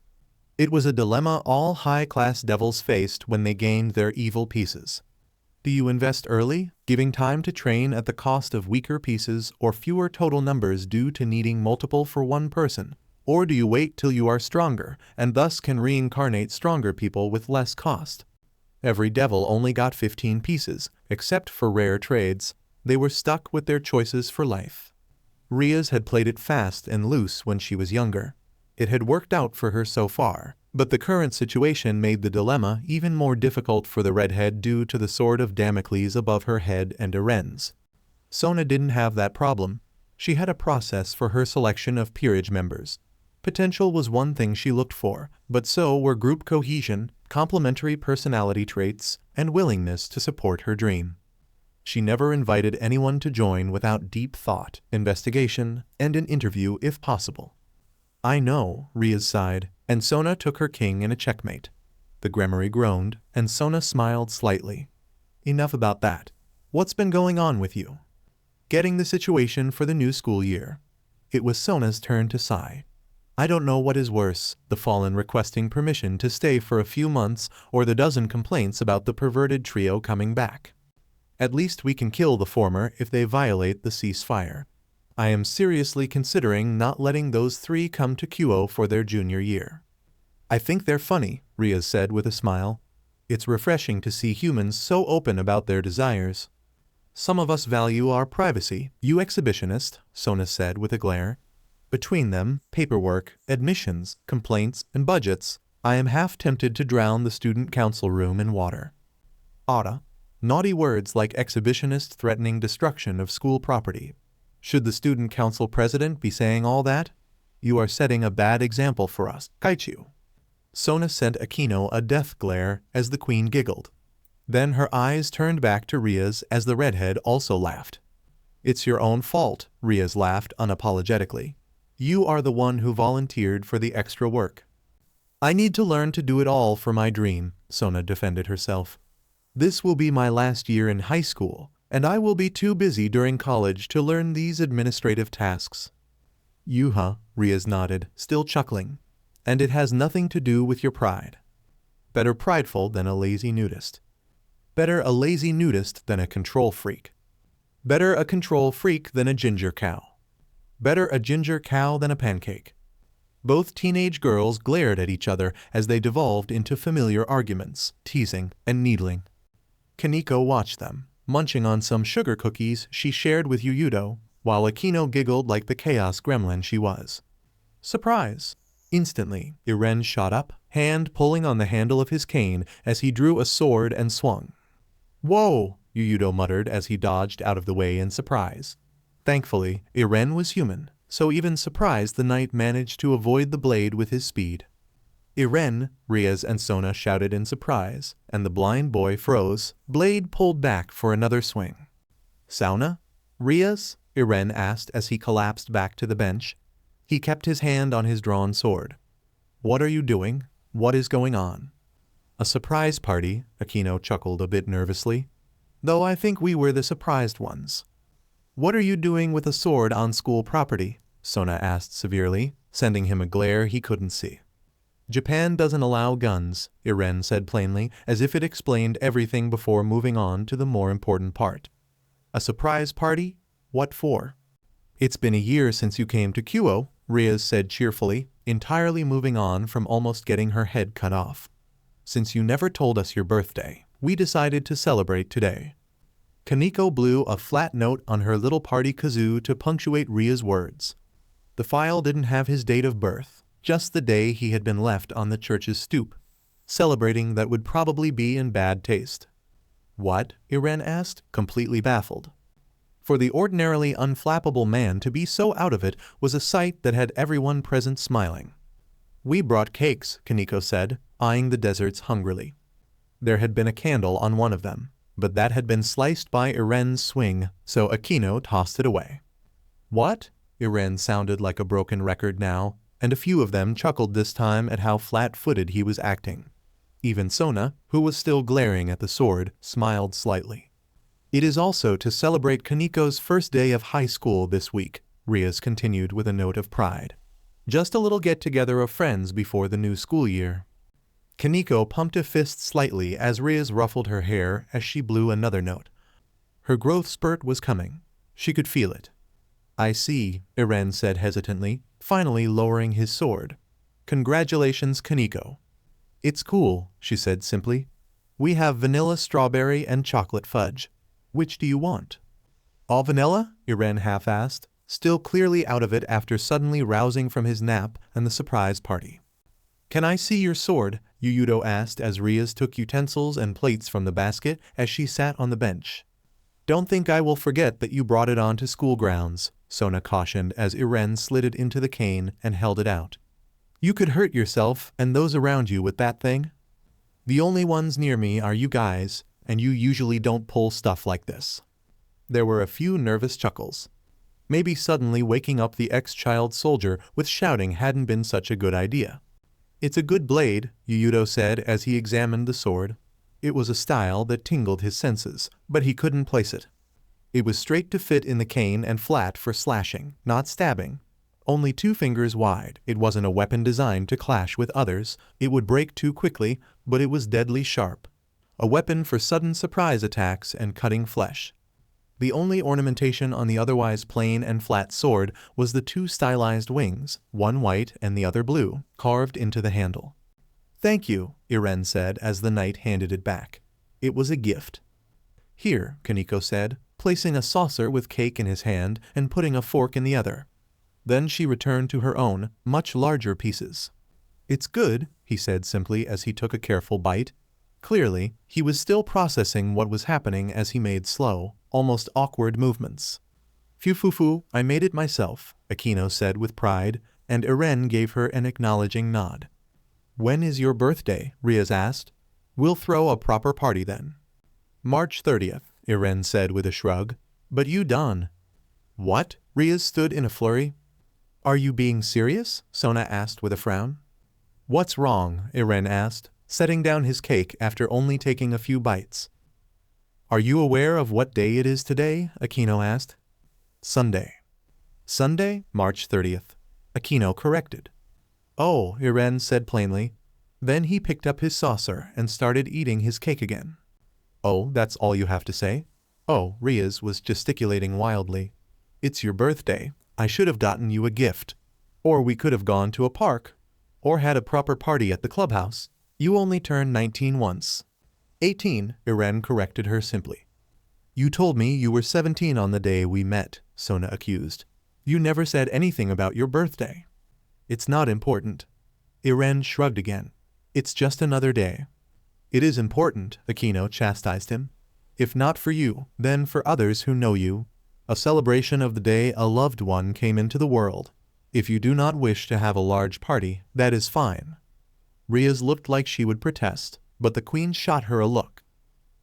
It was a dilemma all high-class devils faced when they gained their evil pieces. Do you invest early, giving time to train at the cost of weaker pieces or fewer total numbers due to needing multiple for one person? Or do you wait till you are stronger, and thus can reincarnate stronger people with less cost? Every devil only got 15 pieces, except for rare trades. They were stuck with their choices for life. Rias had played it fast and loose when she was younger. It had worked out for her so far, but the current situation made the dilemma even more difficult for the redhead due to the sword of Damocles above her head and Eren's. Sona didn't have that problem. She had a process for her selection of peerage members. Potential was one thing she looked for, but so were group cohesion, complementary personality traits, and willingness to support her dream. She never invited anyone to join without deep thought, investigation, and an interview if possible. I know, Rias sighed, and Sona took her king in a checkmate. The Gremory groaned, and Sona smiled slightly. Enough about that. What's been going on with you? Getting the situation for the new school year. It was Sona's turn to sigh. I don't know what is worse, the Fallen requesting permission to stay for a few months or the dozen complaints about the perverted trio coming back. At least we can kill the former if they violate the ceasefire. I am seriously considering not letting those three come to QO for their junior year. I think they're funny, Rias said with a smile. It's refreshing to see humans so open about their desires. Some of us value our privacy, you exhibitionist, Sona said with a glare. Between them, paperwork, admissions, complaints, and budgets, I am half tempted to drown the student council room in water. Otta. Naughty words like exhibitionist threatening destruction of school property. Should the student council president be saying all that? You are setting a bad example for us, Kaichu. Sona sent Akeno a death glare as the queen giggled. Then her eyes turned back to Rias as the redhead also laughed. It's your own fault, Rias laughed unapologetically. You are the one who volunteered for the extra work. I need to learn to do it all for my dream, Sona defended herself. This will be my last year in high school, and I will be too busy during college to learn these administrative tasks. Yuha, Rias nodded, still chuckling. And it has nothing to do with your pride. Better prideful than a lazy nudist. Better a lazy nudist than a control freak. Better a control freak than a ginger cow. Better a ginger cow than a pancake. Both teenage girls glared at each other as they devolved into familiar arguments, teasing, and needling. Kaneko watched them. munching on some sugar cookies she shared with Yuyudo, while Akeno giggled like the chaos gremlin she was. Surprise! Instantly, Eren shot up, hand pulling on the handle of his cane as he drew a sword and swung. "Whoa!" Yuyudo muttered as he dodged out of the way in surprise. Thankfully, Eren was human, so even surprised the knight managed to avoid the blade with his speed. "Eren!" Rias and Sona shouted in surprise, and the blind boy froze, blade pulled back for another swing. "Sauna? Rias?" Eren asked as he collapsed back to the bench. He kept his hand on his drawn sword. "What are you doing? What is going on?" "A surprise party," Akeno chuckled a bit nervously. "Though I think we were the surprised ones." "What are you doing with a sword on school property?" Sona asked severely, sending him a glare he couldn't see. "Japan doesn't allow guns," Eren said plainly, as if it explained everything before moving on to the more important part. "A surprise party? What for?" "It's been a year since you came to Kyoto," Rias said cheerfully, entirely moving on from almost getting her head cut off. "Since you never told us your birthday, we decided to celebrate today." Kaneko blew a flat note on her little party kazoo to punctuate Ria's words. The file didn't have his date of birth, just the day he had been left on the church's stoop. Celebrating that would probably be in bad taste. "What?" Eren asked, completely baffled. For the ordinarily unflappable man to be so out of it was a sight that had everyone present smiling. "We brought cakes," Kaneko said, eyeing the deserts hungrily. There had been a candle on one of them, but that had been sliced by Eren's swing, so Akeno tossed it away. "What?" Eren sounded like a broken record now, and a few of them chuckled this time at how flat-footed he was acting. Even Sona, who was still glaring at the sword, smiled slightly. "It is also to celebrate Kaneko's first day of high school this week," Rias continued with a note of pride. "Just a little get-together of friends before the new school year." Kaneko pumped a fist slightly as Rias ruffled her hair as she blew another note. Her growth spurt was coming. She could feel it. "I see," Eren said hesitantly, finally lowering his sword. "Congratulations, Kaneko." "It's cool," she said simply. "We have vanilla strawberry and chocolate fudge. Which do you want?" "All vanilla?" Eren half-asked, still clearly out of it after suddenly rousing from his nap and the surprise party. "Can I see your sword?" Yuyudo asked as Rias took utensils and plates from the basket as she sat on the bench. "Don't think I will forget that you brought it on to school grounds," Sona cautioned as Eren slid it into the cane and held it out. "You could hurt yourself and those around you with that thing. The only ones near me are you guys, and you usually don't pull stuff like this." There were a few nervous chuckles. Maybe suddenly waking up the ex-child soldier with shouting hadn't been such a good idea. "It's a good blade," Yuyudo said as he examined the sword. It was a style that tingled his senses, but he couldn't place it. It was straight to fit in the cane and flat for slashing, not stabbing. Only 2 fingers wide, it wasn't a weapon designed to clash with others, it would break too quickly, but it was deadly sharp. A weapon for sudden surprise attacks and cutting flesh. The only ornamentation on the otherwise plain and flat sword was the 2 stylized wings, one white and the other blue, carved into the handle. "Thank you," Eren said as the knight handed it back. It was a gift. "Here," Kaneko said, placing a saucer with cake in his hand and putting a fork in the other. Then she returned to her own, much larger pieces. "It's good," he said simply as he took a careful bite. Clearly, he was still processing what was happening as he made slow, almost awkward movements. "Phew, I made it myself," Akeno said with pride, and Eren gave her an acknowledging nod. "When is your birthday?" Rias asked. "We'll throw a proper party then." "March 30th, Eren said with a shrug. "But you done." "What?" Rias stood in a flurry. "Are you being serious?" Sona asked with a frown. "What's wrong?" Eren asked, setting down his cake after only taking a few bites. "Are you aware of what day it is today?" Akeno asked. "Sunday." "Sunday, March 30th, Akeno corrected. "Oh," Eren said plainly. Then he picked up his saucer and started eating his cake again. "Oh, that's all you have to say?" "Oh," Rias was gesticulating wildly. "It's your birthday. I should have gotten you a gift. Or we could have gone to a park. Or had a proper party at the clubhouse. You only turned 19 once." 18, Eren corrected her simply. You told me you were 17 on the day we met, Sona accused. You never said anything about your birthday. It's not important. Eren shrugged again. It's just another day. It is important, Akeno chastised him. If not for you, then for others who know you. A celebration of the day a loved one came into the world. If you do not wish to have a large party, that is fine. Rias looked like she would protest, but the queen shot her a look.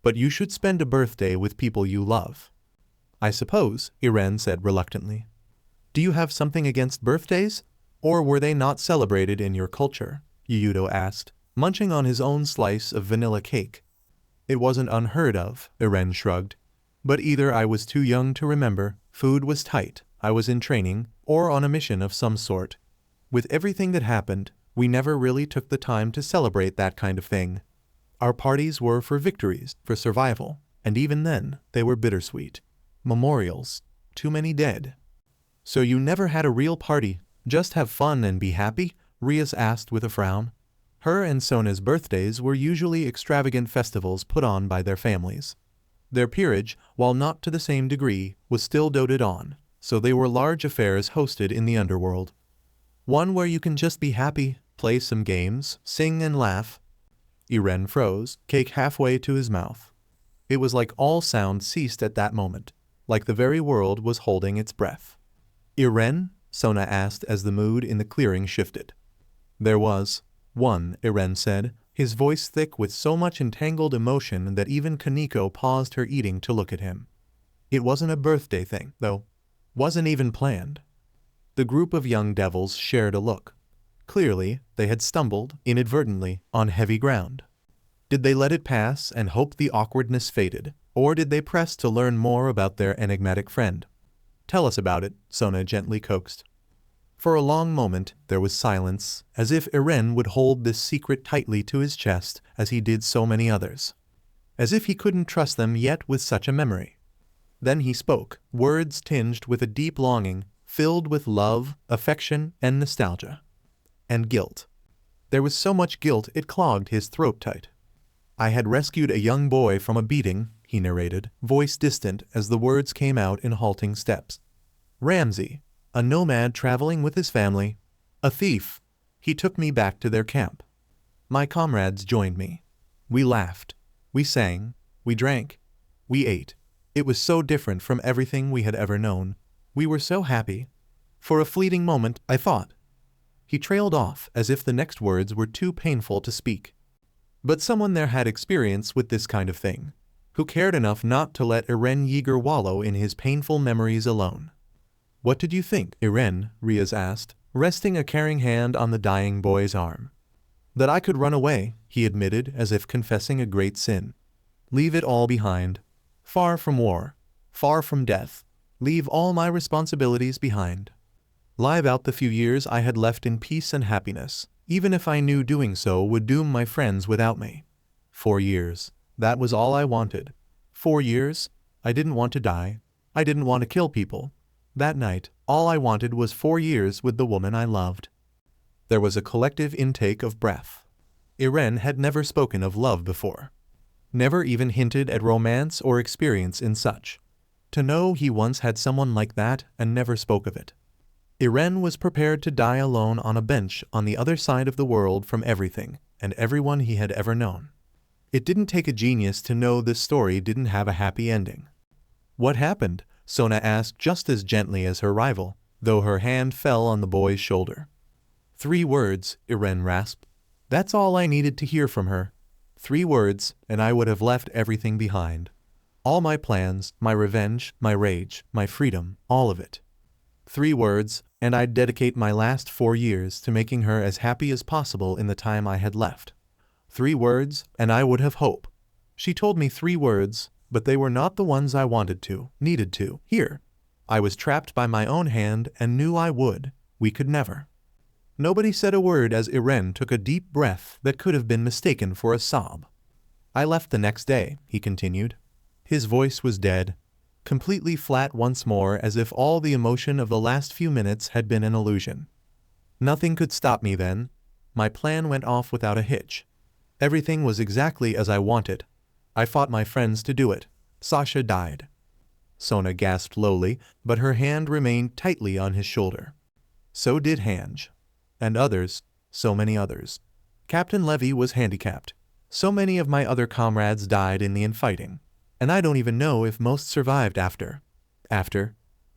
But you should spend a birthday with people you love. I suppose, Eren said reluctantly. Do you have something against birthdays? Or were they not celebrated in your culture? Yudo asked, munching on his own slice of vanilla cake. It wasn't unheard of, Eren shrugged. But either I was too young to remember, food was tight, I was in training, or on a mission of some sort. With everything that happened, we never really took the time to celebrate that kind of thing. Our parties were for victories, for survival, and even then, they were bittersweet. Memorials. Too many dead. So you never had a real party, just have fun and be happy? Rias asked with a frown. Her and Sona's birthdays were usually extravagant festivals put on by their families. Their peerage, while not to the same degree, was still doted on, so they were large affairs hosted in the underworld. One where you can just be happy, play some games, sing and laugh. Eren froze, cake halfway to his mouth. It was like all sound ceased at that moment, like the very world was holding its breath. Eren? Sona asked as the mood in the clearing shifted. There was one, Eren said, his voice thick with so much entangled emotion that even Kaneko paused her eating to look at him. It wasn't a birthday thing, though. Wasn't even planned. The group of young devils shared a look. Clearly, they had stumbled, inadvertently, on heavy ground. Did they let it pass and hope the awkwardness faded, or did they press to learn more about their enigmatic friend? Tell us about it, Sona gently coaxed. For a long moment, there was silence, as if Eren would hold this secret tightly to his chest as he did so many others. As if he couldn't trust them yet with such a memory. Then he spoke, words tinged with a deep longing, filled with love, affection, and nostalgia. And guilt. There was so much guilt it clogged his throat tight. I had rescued a young boy from a beating, he narrated, voice distant as the words came out in halting steps. Ramsey, a nomad traveling with his family, a thief. He took me back to their camp. My comrades joined me. We laughed. We sang. We drank. We ate. It was so different from everything we had ever known. We were so happy. For a fleeting moment, I thought. He trailed off as if the next words were too painful to speak. But someone there had experience with this kind of thing, who cared enough not to let erenyeager wallow in his painful memories alone. What did you think, Eren? Rias asked, resting a caring hand on the dying boy's arm. That I could run away, he admitted as if confessing a great sin. Leave it all behind. Far from war. Far from death. Leave all my responsibilities behind. Live out the few years I had left in peace and happiness, even if I knew doing so would doom my friends without me. 4 years. That was all I wanted. 4 years? I didn't want to die. I didn't want to kill people. That night, all I wanted was 4 years with the woman I loved. There was a collective intake of breath. Eren had never spoken of love before. Never even hinted at romance or experience in such. To know he once had someone like that and never spoke of it. Eren was prepared to die alone on a bench on the other side of the world from everything and everyone he had ever known. It didn't take a genius to know this story didn't have a happy ending. What happened? Sona asked just as gently as her rival, though her hand fell on the boy's shoulder. 3 words, Eren rasped. That's all I needed to hear from her. 3 words, and I would have left everything behind. All my plans, my revenge, my rage, my freedom, all of it. 3 words, and I'd dedicate my last 4 years to making her as happy as possible in the time I had left. 3 words, and I would have hope. She told me 3 words, but they were not the ones I needed to, hear. I was trapped by my own hand and knew I would. We could never. Nobody said a word as Eren took a deep breath that could have been mistaken for a sob. I left the next day, he continued. His voice was dead, completely flat once more as if all the emotion of the last few minutes had been an illusion. Nothing could stop me then. My plan went off without a hitch. Everything was exactly as I wanted. I fought my friends to do it. Sasha died. Sona gasped lowly, but her hand remained tightly on his shoulder. So did Hange. And others, so many others. Captain Levy was handicapped. So many of my other comrades died in the infighting. And I don't even know if most survived after.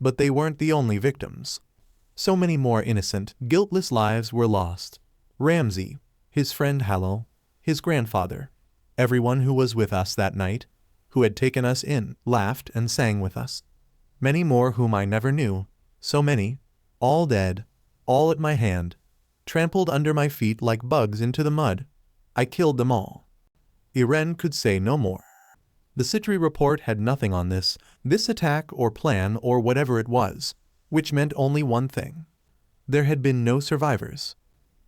But they weren't the only victims. So many more innocent, guiltless lives were lost. Ramsey, his friend Hallow, his grandfather, everyone who was with us that night, who had taken us in, laughed and sang with us. Many more whom I never knew, so many, all dead, all at my hand, trampled under my feet like bugs into the mud. I killed them all. Eren could say no more. The Citri report had nothing on this attack or plan or whatever it was, which meant only one thing. There had been no survivors.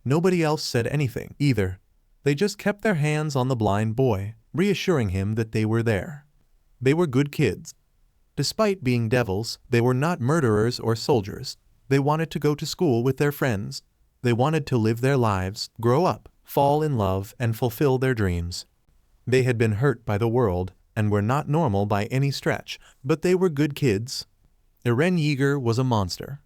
Nobody else said anything, either. They just kept their hands on the blind boy, reassuring him that they were there. They were good kids. Despite being devils, they were not murderers or soldiers. They wanted to go to school with their friends. They wanted to live their lives, grow up, fall in love, and fulfill their dreams. They had been hurt by the world, and were not normal by any stretch, but they were good kids. Erenyeager was a monster.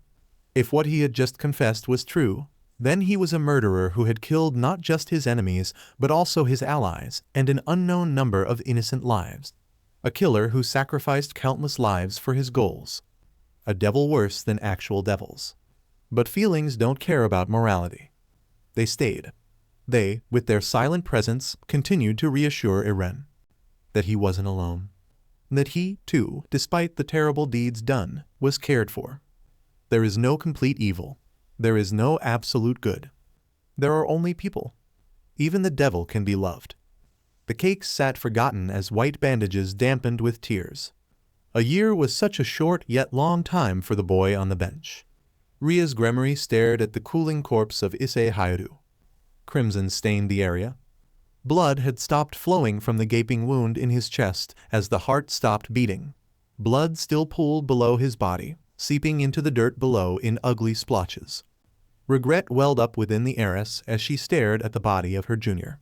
If what he had just confessed was true, then he was a murderer who had killed not just his enemies, but also his allies, and an unknown number of innocent lives. A killer who sacrificed countless lives for his goals. A devil worse than actual devils. But feelings don't care about morality. They stayed. They, with their silent presence, continued to reassure Eren that he wasn't alone. That he, too, despite the terrible deeds done, was cared for. There is no complete evil. There is no absolute good. There are only people. Even the devil can be loved. The cakes sat forgotten as white bandages dampened with tears. A year was such a short yet long time for the boy on the bench. Rias Gremory stared at the cooling corpse of Issei Rias. Crimson stained the area. Blood had stopped flowing from the gaping wound in his chest as the heart stopped beating. Blood still pooled below his body, seeping into the dirt below in ugly splotches. Regret welled up within the heiress as she stared at the body of her junior.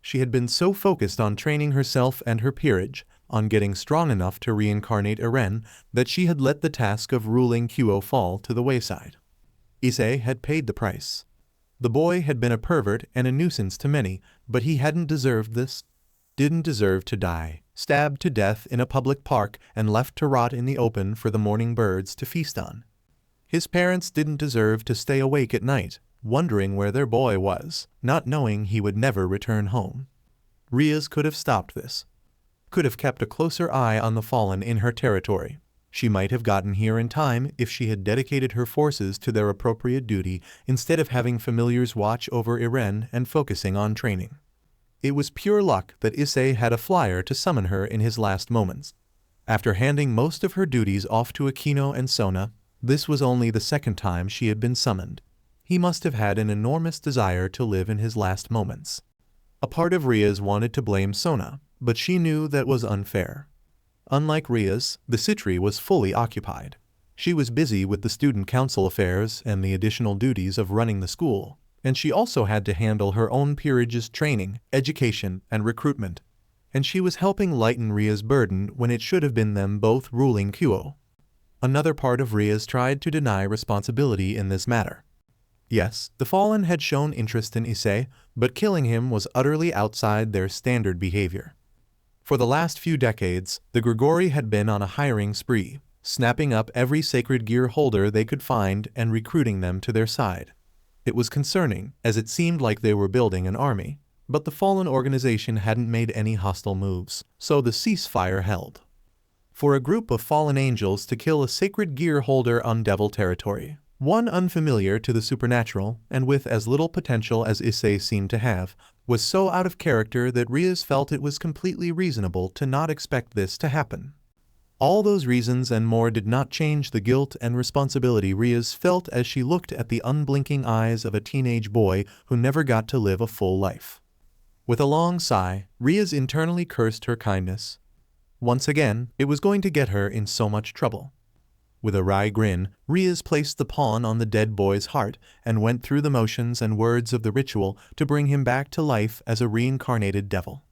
She had been so focused on training herself and her peerage, on getting strong enough to reincarnate Eren, that she had let the task of ruling Quo fall to the wayside. Issei had paid the price. The boy had been a pervert and a nuisance to many, but he hadn't deserved this. Didn't deserve to die, stabbed to death in a public park and left to rot in the open for the morning birds to feast on. His parents didn't deserve to stay awake at night, wondering where their boy was, not knowing he would never return home. Rias could have stopped this. Could have kept a closer eye on the fallen in her territory. She might have gotten here in time if she had dedicated her forces to their appropriate duty instead of having familiars watch over Eren and focusing on training. It was pure luck that Issei had a flyer to summon her in his last moments. After handing most of her duties off to Akeno and Sona, this was only the second time she had been summoned. He must have had an enormous desire to live in his last moments. A part of Rias wanted to blame Sona, but she knew that was unfair. Unlike Rias, the Citri was fully occupied. She was busy with the student council affairs and the additional duties of running the school, and she also had to handle her own peerage's training, education, and recruitment. And she was helping lighten Rias' burden when it should have been them both ruling Quo. Another part of Rias tried to deny responsibility in this matter. Yes, the Fallen had shown interest in Issei, but killing him was utterly outside their standard behavior. For the last few decades, the Grigori had been on a hiring spree, snapping up every sacred gear holder they could find and recruiting them to their side. It was concerning, as it seemed like they were building an army, but the Fallen organization hadn't made any hostile moves, so the ceasefire held. For a group of fallen angels to kill a sacred gear holder on devil territory, one unfamiliar to the supernatural and with as little potential as Issei seemed to have, was so out of character that Rias felt it was completely reasonable to not expect this to happen. All those reasons and more did not change the guilt and responsibility Rias felt as she looked at the unblinking eyes of a teenage boy who never got to live a full life. With a long sigh, Rias internally cursed her kindness. Once again, it was going to get her in so much trouble. With a wry grin, Rias placed the pawn on the dead boy's heart and went through the motions and words of the ritual to bring him back to life as a reincarnated devil.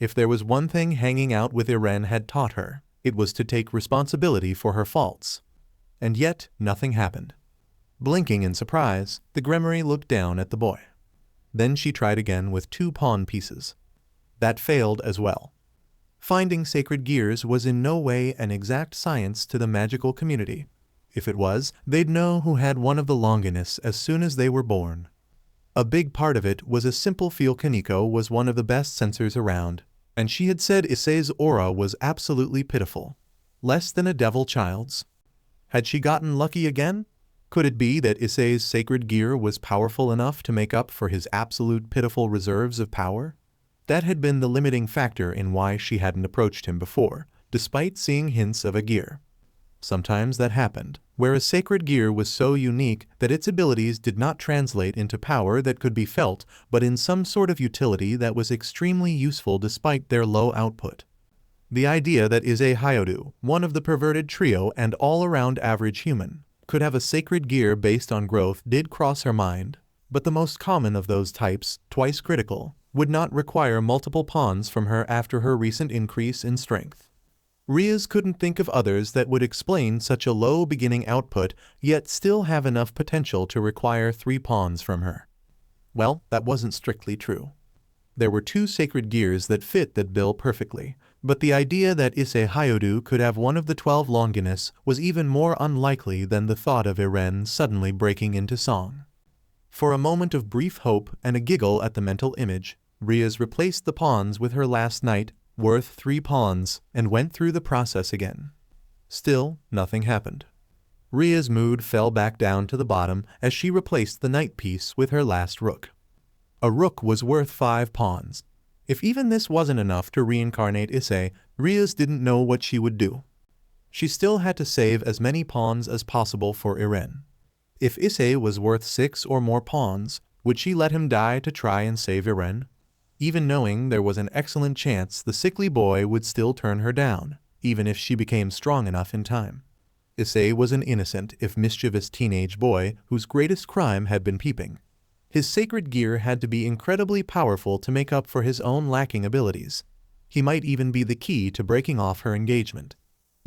If there was one thing hanging out with Eren had taught her, it was to take responsibility for her faults. And yet, nothing happened. Blinking in surprise, the Gremory looked down at the boy. Then she tried again with 2 pawn pieces. That failed as well. Finding sacred gears was in no way an exact science to the magical community. If it was, they'd know who had one of the Longinus as soon as they were born. A big part of it was a simple feel. Kaneko was one of the best sensors around, and she had said Issei's aura was absolutely pitiful. Less than a devil child's. Had she gotten lucky again? Could it be that Issei's sacred gear was powerful enough to make up for his absolute pitiful reserves of power? That had been the limiting factor in why she hadn't approached him before, despite seeing hints of a gear. Sometimes that happened, where a sacred gear was so unique that its abilities did not translate into power that could be felt, but in some sort of utility that was extremely useful despite their low output. The idea that Issei Hyodu, one of the perverted trio and all-around average human, could have a sacred gear based on growth did cross her mind, but the most common of those types, twice critical, would not require multiple pawns from her after her recent increase in strength. Rias couldn't think of others that would explain such a low beginning output yet still have enough potential to require 3 pawns from her. Well, that wasn't strictly true. There were 2 sacred gears that fit that bill perfectly, but the idea that Issei Hyodu could have one of the 12 Longinus was even more unlikely than the thought of Eren suddenly breaking into song. For a moment of brief hope and a giggle at the mental image, Rias replaced the pawns with her last knight, worth 3 pawns, and went through the process again. Still, nothing happened. Ria's mood fell back down to the bottom as she replaced the knight piece with her last rook. A rook was worth 5 pawns. If even this wasn't enough to reincarnate Issei, Rias didn't know what she would do. She still had to save as many pawns as possible for Eren. If Issei was worth 6 or more pawns, would she let him die to try and save Eren? Even knowing there was an excellent chance the sickly boy would still turn her down, even if she became strong enough in time. Issei was an innocent, if mischievous teenage boy whose greatest crime had been peeping. His sacred gear had to be incredibly powerful to make up for his own lacking abilities. He might even be the key to breaking off her engagement.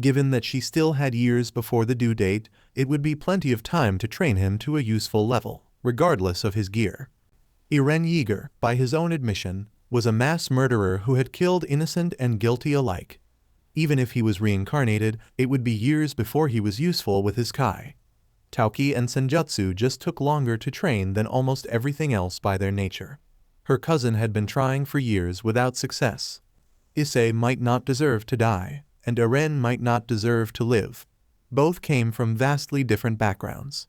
Given that she still had years before the due date, it would be plenty of time to train him to a useful level, regardless of his gear. Erenyeager, by his own admission, was a mass murderer who had killed innocent and guilty alike. Even if he was reincarnated, it would be years before he was useful with his Kai. Tauki and Senjutsu just took longer to train than almost everything else by their nature. Her cousin had been trying for years without success. Issei might not deserve to die, and Eren might not deserve to live. Both came from vastly different backgrounds.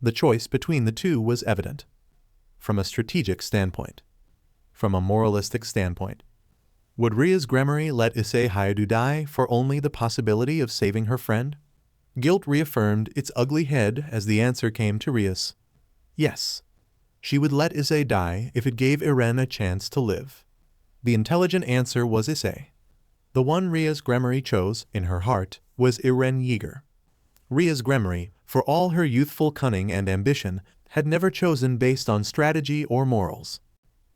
The choice between the two was evident. From a strategic standpoint. From a moralistic standpoint. Would Ria's Gremory let Issei Hyodu die for only the possibility of saving her friend? Guilt reaffirmed its ugly head as the answer came to Rias. Yes. She would let Issei die if it gave Eren a chance to live. The intelligent answer was Issei. The one Ria's Gremory chose, in her heart, was Erenyeager. Ria's Gremory, for all her youthful cunning and ambition, had never chosen based on strategy or morals.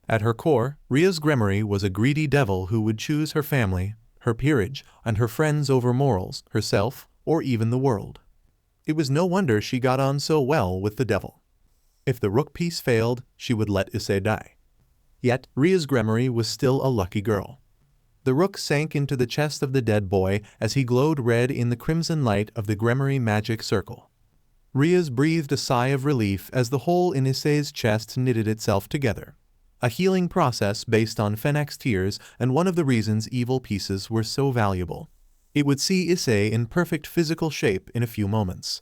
At her core, Ria's Gremory was a greedy devil who would choose her family, her peerage, and her friends over morals, herself, or even the world. It was no wonder she got on so well with the devil. If the rook piece failed, she would let Issei die. Yet, Ria's Gremory was still a lucky girl. The rook sank into the chest of the dead boy as he glowed red in the crimson light of the Gremory magic circle. Rias breathed a sigh of relief as the hole in Issei's chest knitted itself together. A healing process based on Fennec's tears, and one of the reasons evil pieces were so valuable. It would see Issei in perfect physical shape in a few moments.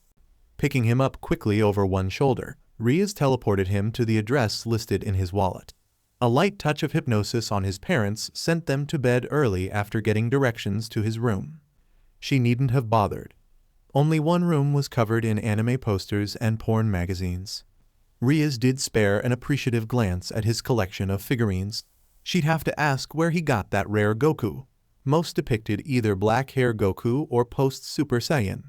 Picking him up quickly over one shoulder, Rias teleported him to the address listed in his wallet. A light touch of hypnosis on his parents sent them to bed early after getting directions to his room. She needn't have bothered. Only one room was covered in anime posters and porn magazines. Rias did spare an appreciative glance at his collection of figurines. She'd have to ask where he got that rare Goku. Most depicted either black hair Goku or post-Super Saiyan.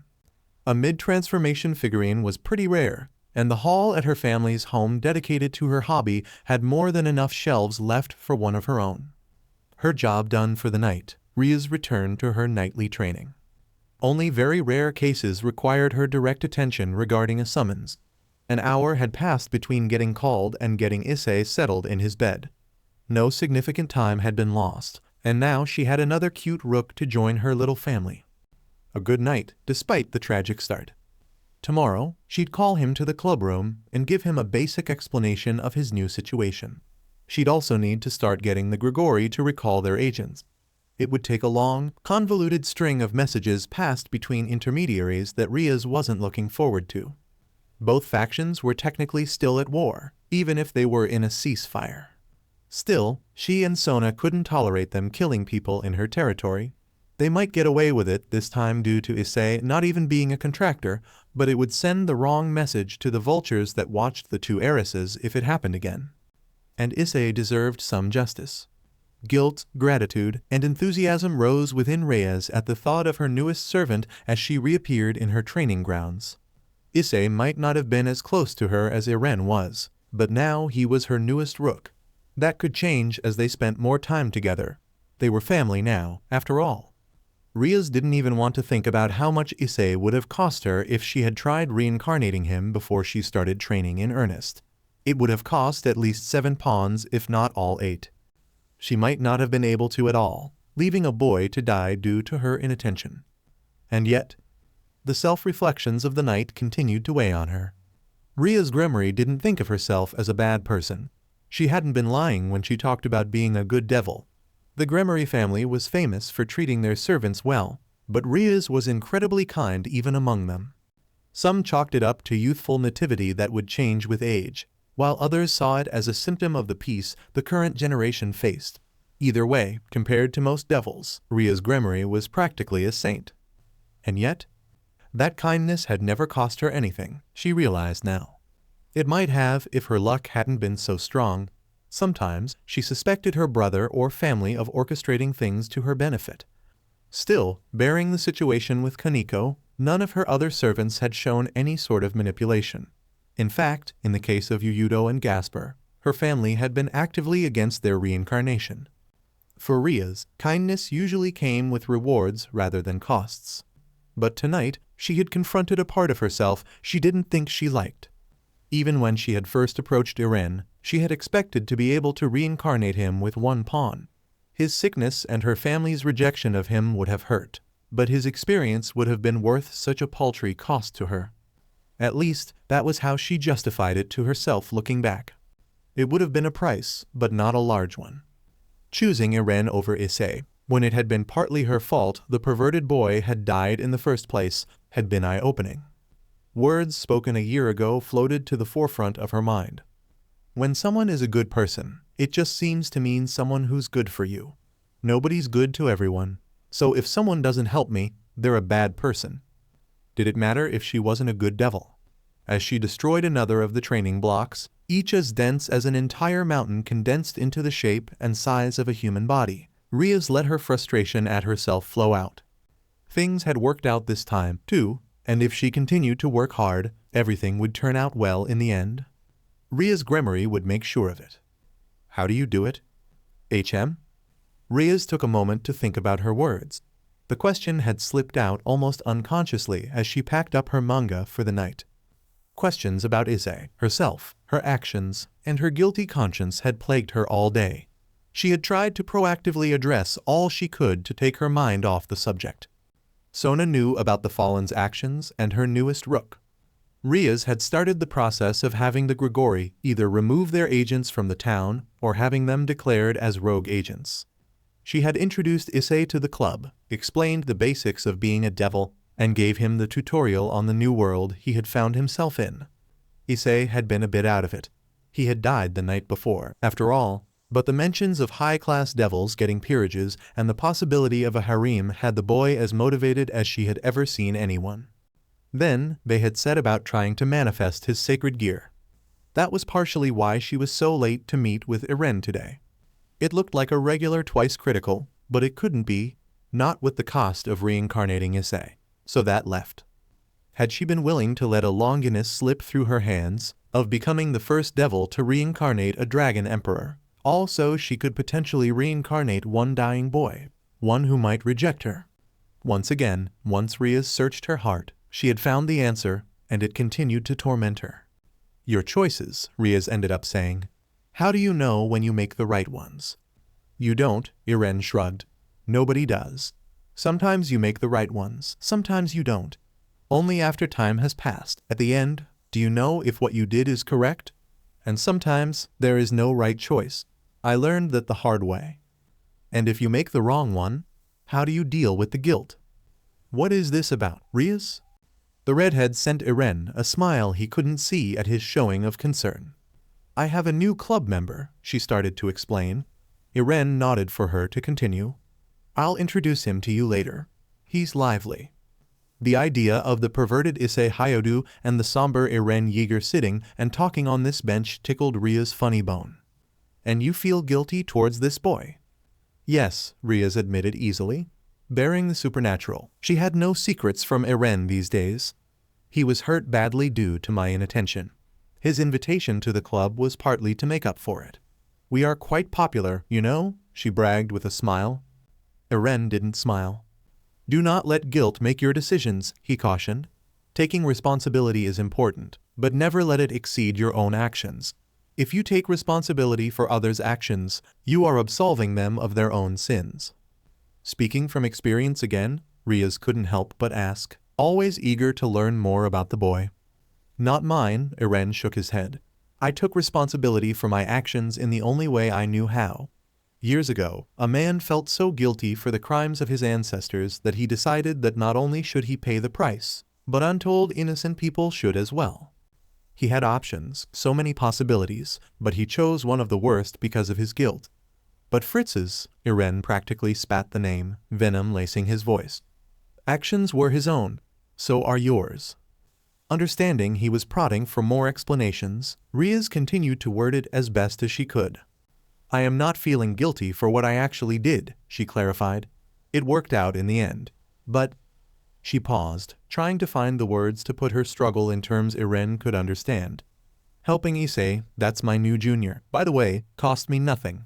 A mid-transformation figurine was pretty rare, and the hall at her family's home dedicated to her hobby had more than enough shelves left for one of her own. Her job done for the night, Rias returned to her nightly training. Only very rare cases required her direct attention regarding a summons. An hour had passed between getting called and getting Issei settled in his bed. No significant time had been lost, and now she had another cute rook to join her little family. A good night, despite the tragic start. Tomorrow, she'd call him to the clubroom and give him a basic explanation of his new situation. She'd also need to start getting the Grigori to recall their agents. It would take a long, convoluted string of messages passed between intermediaries that Rias wasn't looking forward to. Both factions were technically still at war, even if they were in a ceasefire. Still, she and Sona couldn't tolerate them killing people in her territory. They might get away with it this time due to Issei not even being a contractor, but it would send the wrong message to the vultures that watched the two heiresses if it happened again. And Issei deserved some justice. Guilt, gratitude, and enthusiasm rose within Rias at the thought of her newest servant as she reappeared in her training grounds. Issei might not have been as close to her as Eren was, but now he was her newest rook. That could change as they spent more time together. They were family now, after all. Rias didn't even want to think about how much Issei would have cost her if she had tried reincarnating him before she started training in earnest. It would have cost at least 7 pawns, if not all 8. She might not have been able to at all, leaving a boy to die due to her inattention. And yet, the self-reflections of the night continued to weigh on her. Rias Gremory didn't think of herself as a bad person. She hadn't been lying when she talked about being a good devil. The Gremory family was famous for treating their servants well, but Rias was incredibly kind even among them. Some chalked it up to youthful nativity that would change with age, while others saw it as a symptom of the peace the current generation faced. Either way, compared to most devils, Rias Gremory was practically a saint. And yet, that kindness had never cost her anything, she realized now. It might have if her luck hadn't been so strong. Sometimes she suspected her brother or family of orchestrating things to her benefit. Still, bearing the situation with Kaneko, none of her other servants had shown any sort of manipulation. In fact, in the case of Yuyudo and Gasper, her family had been actively against their reincarnation. For Rias, kindness usually came with rewards rather than costs. But tonight, she had confronted a part of herself she didn't think she liked. Even when she had first approached Eren, she had expected to be able to reincarnate him with 1 pawn. His sickness and her family's rejection of him would have hurt, but his experience would have been worth such a paltry cost to her. At least, that was how she justified it to herself looking back. It would have been a price, but not a large one. Choosing Eren over Issei, when it had been partly her fault the perverted boy had died in the first place, had been eye-opening. Words spoken a year ago floated to the forefront of her mind. When someone is a good person, it just seems to mean someone who's good for you. Nobody's good to everyone, so if someone doesn't help me, they're a bad person. Did it matter if she wasn't a good devil? As she destroyed another of the training blocks, each as dense as an entire mountain condensed into the shape and size of a human body, Rias let her frustration at herself flow out. Things had worked out this time, too, and if she continued to work hard, everything would turn out well in the end. Rias Gremory would make sure of it. How do you do it? HM? Rias took a moment to think about her words. The question had slipped out almost unconsciously as she packed up her manga for the night. Questions about Issei, herself, her actions, and her guilty conscience had plagued her all day. She had tried to proactively address all she could to take her mind off the subject. Sona knew about the Fallen's actions and her newest rook. Rias had started the process of having the Grigori either remove their agents from the town or having them declared as rogue agents. She had introduced Issei to the club, explained the basics of being a devil, and gave him the tutorial on the new world he had found himself in. Issei had been a bit out of it. He had died the night before, after all, but the mentions of high-class devils getting peerages and the possibility of a harem had the boy as motivated as she had ever seen anyone. Then, they had set about trying to manifest his sacred gear. That was partially why she was so late to meet with Eren today. It looked like a regular twice critical, but it couldn't be, not with the cost of reincarnating Issei. So that left. Had she been willing to let a Longinus slip through her hands, of becoming the first devil to reincarnate a dragon emperor, Also, she could potentially reincarnate one dying boy, one who might reject her. Once again, once Rias searched her heart, she had found the answer, and it continued to torment her. Your choices, Rias ended up saying. How do you know when you make the right ones? You don't, Eren shrugged. Nobody does. Sometimes you make the right ones, sometimes you don't. Only after time has passed. At the end, do you know if what you did is correct? And sometimes there is no right choice. I learned that the hard way. And if you make the wrong one, how do you deal with the guilt? What is this about, Rias? The redhead sent Eren a smile he couldn't see at his showing of concern. I have a new club member, she started to explain. Eren nodded for her to continue. I'll introduce him to you later. He's lively. The idea of the perverted Issei Hyodu and the somber erenyeager sitting and talking on this bench tickled Ria's funny bone. And you feel guilty towards this boy? Yes, Rias admitted easily. Bearing the supernatural, she had no secrets from Eren these days. He was hurt badly due to my inattention. His invitation to the club was partly to make up for it. We are quite popular, you know, she bragged with a smile. Eren didn't smile. Do not let guilt make your decisions, he cautioned. Taking responsibility is important, but never let it exceed your own actions. If you take responsibility for others' actions, you are absolving them of their own sins. Speaking from experience again, Rias couldn't help but ask, always eager to learn more about the boy. Not mine, Eren shook his head. I took responsibility for my actions in the only way I knew how. Years ago, a man felt so guilty for the crimes of his ancestors that he decided that not only should he pay the price, but untold innocent people should as well. He had options, so many possibilities, but he chose one of the worst because of his guilt. But Fritz's, Eren practically spat the name, venom lacing his voice. Actions were his own, so are yours. Understanding he was prodding for more explanations, Rias continued to word it as best as she could. I am not feeling guilty for what I actually did, she clarified. It worked out in the end. But... She paused, trying to find the words to put her struggle in terms Eren could understand. Helping Issei, that's my new junior, by the way, cost me nothing.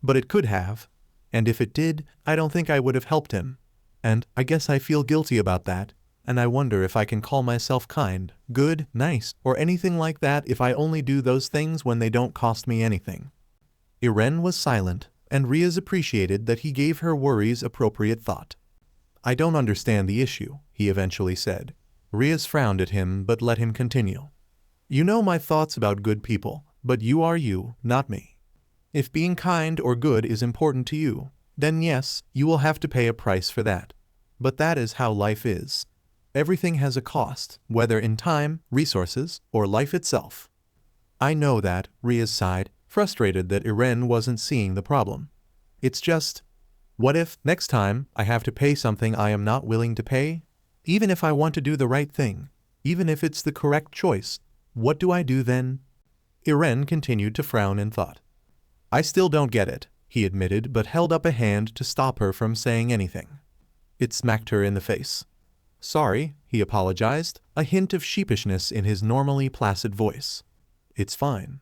But it could have. And if it did, I don't think I would have helped him. And I guess I feel guilty about that. And I wonder if I can call myself kind, good, nice, or anything like that if I only do those things when they don't cost me anything. Eren was silent, and Rias appreciated that he gave her worries appropriate thought. I don't understand the issue, he eventually said. Rias frowned at him but let him continue. You know my thoughts about good people, but you are you, not me. If being kind or good is important to you, then yes, you will have to pay a price for that. But that is how life is. Everything has a cost, whether in time, resources, or life itself. I know that, Rias sighed, frustrated that Eren wasn't seeing the problem. It's just, what if, next time, I have to pay something I am not willing to pay? Even if I want to do the right thing, even if it's the correct choice, what do I do then? Eren continued to frown in thought. I still don't get it, he admitted, but held up a hand to stop her from saying anything. It smacked her in the face. Sorry, he apologized, a hint of sheepishness in his normally placid voice. It's fine.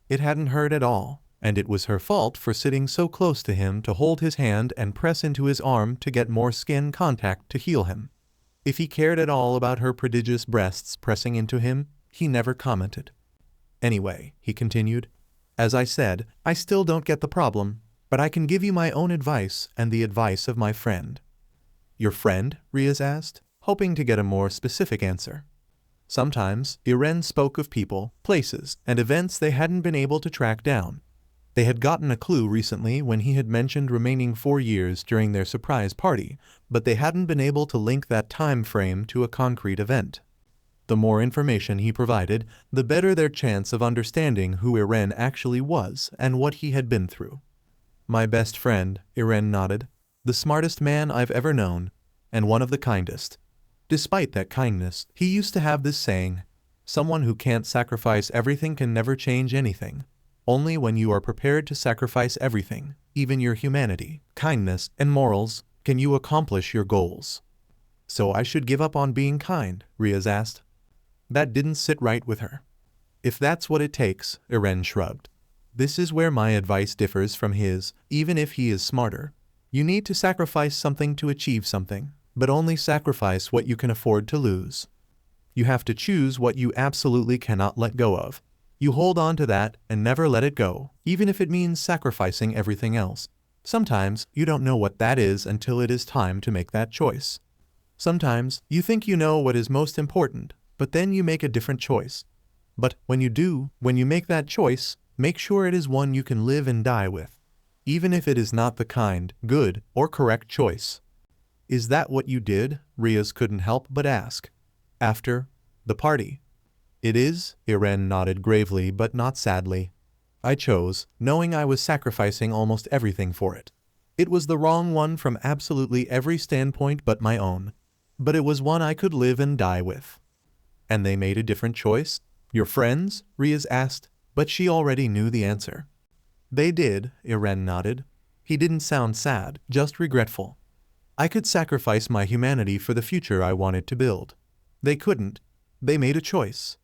It hadn't hurt at all, and it was her fault for sitting so close to him to hold his hand and press into his arm to get more skin contact to heal him. If he cared at all about her prodigious breasts pressing into him, he never commented. Anyway, he continued, as I said, I still don't get the problem, but I can give you my own advice and the advice of my friend. Your friend? Rias asked, hoping to get a more specific answer. Sometimes, Eren spoke of people, places, and events they hadn't been able to track down. They had gotten a clue recently when he had mentioned remaining 4 years during their surprise party, but they hadn't been able to link that time frame to a concrete event. The more information he provided, the better their chance of understanding who Eren actually was and what he had been through. My best friend, Eren nodded, the smartest man I've ever known, and one of the kindest. Despite that kindness, he used to have this saying, someone who can't sacrifice everything can never change anything. Only when you are prepared to sacrifice everything, even your humanity, kindness, and morals, can you accomplish your goals. So I should give up on being kind, Rias asked. That didn't sit right with her. If that's what it takes, Eren shrugged. This is where my advice differs from his, even if he is smarter. You need to sacrifice something to achieve something, but only sacrifice what you can afford to lose. You have to choose what you absolutely cannot let go of. You hold on to that and never let it go, even if it means sacrificing everything else. Sometimes you don't know what that is until it is time to make that choice. Sometimes you think you know what is most important, but then you make a different choice. But when you make that choice, make sure it is one you can live and die with, even if it is not the kind, good, or correct choice. Is that what you did? Rias couldn't help but ask. After the party. It is, Eren nodded gravely but not sadly. I chose, knowing I was sacrificing almost everything for it. It was the wrong one from absolutely every standpoint but my own. But it was one I could live and die with. And they made a different choice? Your friends? Rias asked, but she already knew the answer. They did, Eren nodded. He didn't sound sad, just regretful. I could sacrifice my humanity for the future I wanted to build. They couldn't. They made a choice.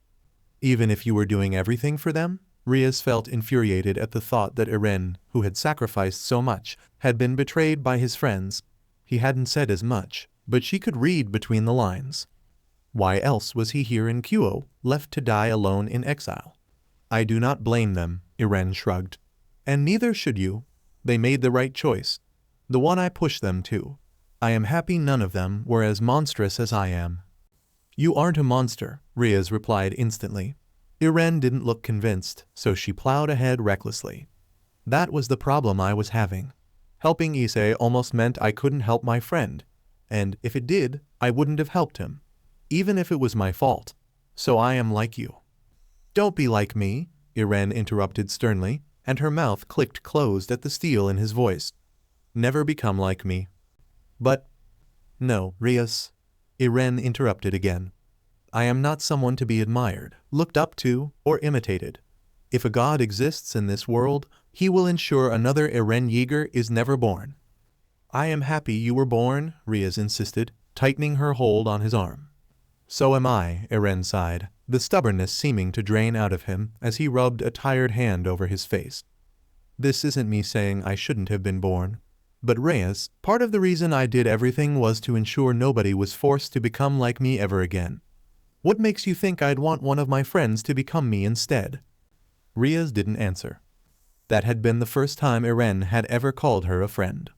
Even if you were doing everything for them? Rias felt infuriated at the thought that Eren, who had sacrificed so much, had been betrayed by his friends. He hadn't said as much, but she could read between the lines. Why else was he here in Kuo, left to die alone in exile? I do not blame them, Eren shrugged. And neither should you. They made the right choice. The one I pushed them to. I am happy none of them were as monstrous as I am. You aren't a monster, Rias replied instantly. Eren didn't look convinced, so she plowed ahead recklessly. That was the problem I was having. Helping Issei almost meant I couldn't help my friend. And if it did, I wouldn't have helped him. Even if it was my fault. So I am like you. Don't be like me, Eren interrupted sternly, and her mouth clicked closed at the steel in his voice. Never become like me. But, no, Rias, Eren interrupted again. I am not someone to be admired, looked up to, or imitated. If a god exists in this world, he will ensure another erenyeager is never born. I am happy you were born, Rias insisted, tightening her hold on his arm. So am I, Eren sighed, the stubbornness seeming to drain out of him as he rubbed a tired hand over his face. This isn't me saying I shouldn't have been born. But Rias, part of the reason I did everything was to ensure nobody was forced to become like me ever again. What makes you think I'd want one of my friends to become me instead? Rias didn't answer. That had been the first time Eren had ever called her a friend.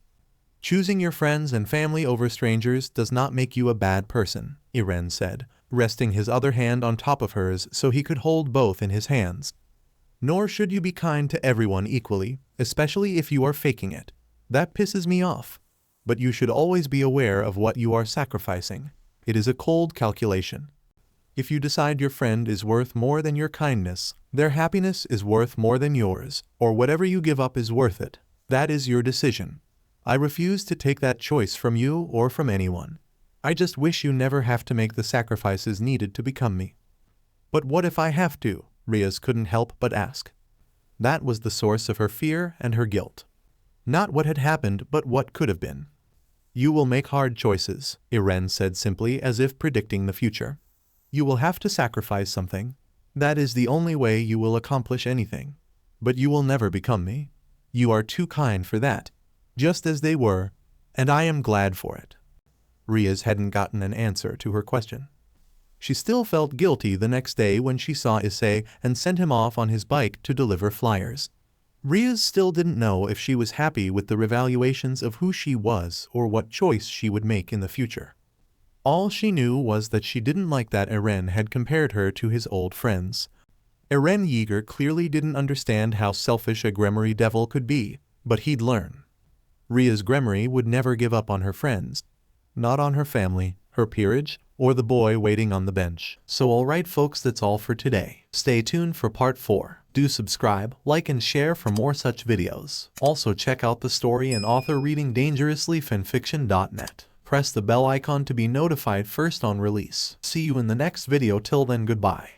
Choosing your friends and family over strangers does not make you a bad person, Eren said, resting his other hand on top of hers so he could hold both in his hands. Nor should you be kind to everyone equally, especially if you are faking it. That pisses me off. But you should always be aware of what you are sacrificing. It is a cold calculation. If you decide your friend is worth more than your kindness, their happiness is worth more than yours, or whatever you give up is worth it, that is your decision. I refuse to take that choice from you or from anyone. I just wish you never have to make the sacrifices needed to become me. But what if I have to? Rias couldn't help but ask. That was the source of her fear and her guilt. Not what had happened, but what could have been. You will make hard choices, Eren said simply as if predicting the future. You will have to sacrifice something. That is the only way you will accomplish anything. But you will never become me. You are too kind for that. Just as they were, and I am glad for it. Rias hadn't gotten an answer to her question. She still felt guilty the next day when she saw Issei and sent him off on his bike to deliver flyers. Rias still didn't know if she was happy with the revaluations of who she was or what choice she would make in the future. All she knew was that she didn't like that Eren had compared her to his old friends. Erenyeager clearly didn't understand how selfish a Gremory devil could be, but he'd learn. Rias Gremory would never give up on her friends. Not on her family, her peerage, or the boy waiting on the bench. So alright folks, that's all for today. Stay tuned for part 4. Do subscribe, like and share for more such videos. Also check out the story and author ReadingDangerously FANFICTIONnet. Press the bell icon to be notified first on release. See you in the next video. Till then, goodbye.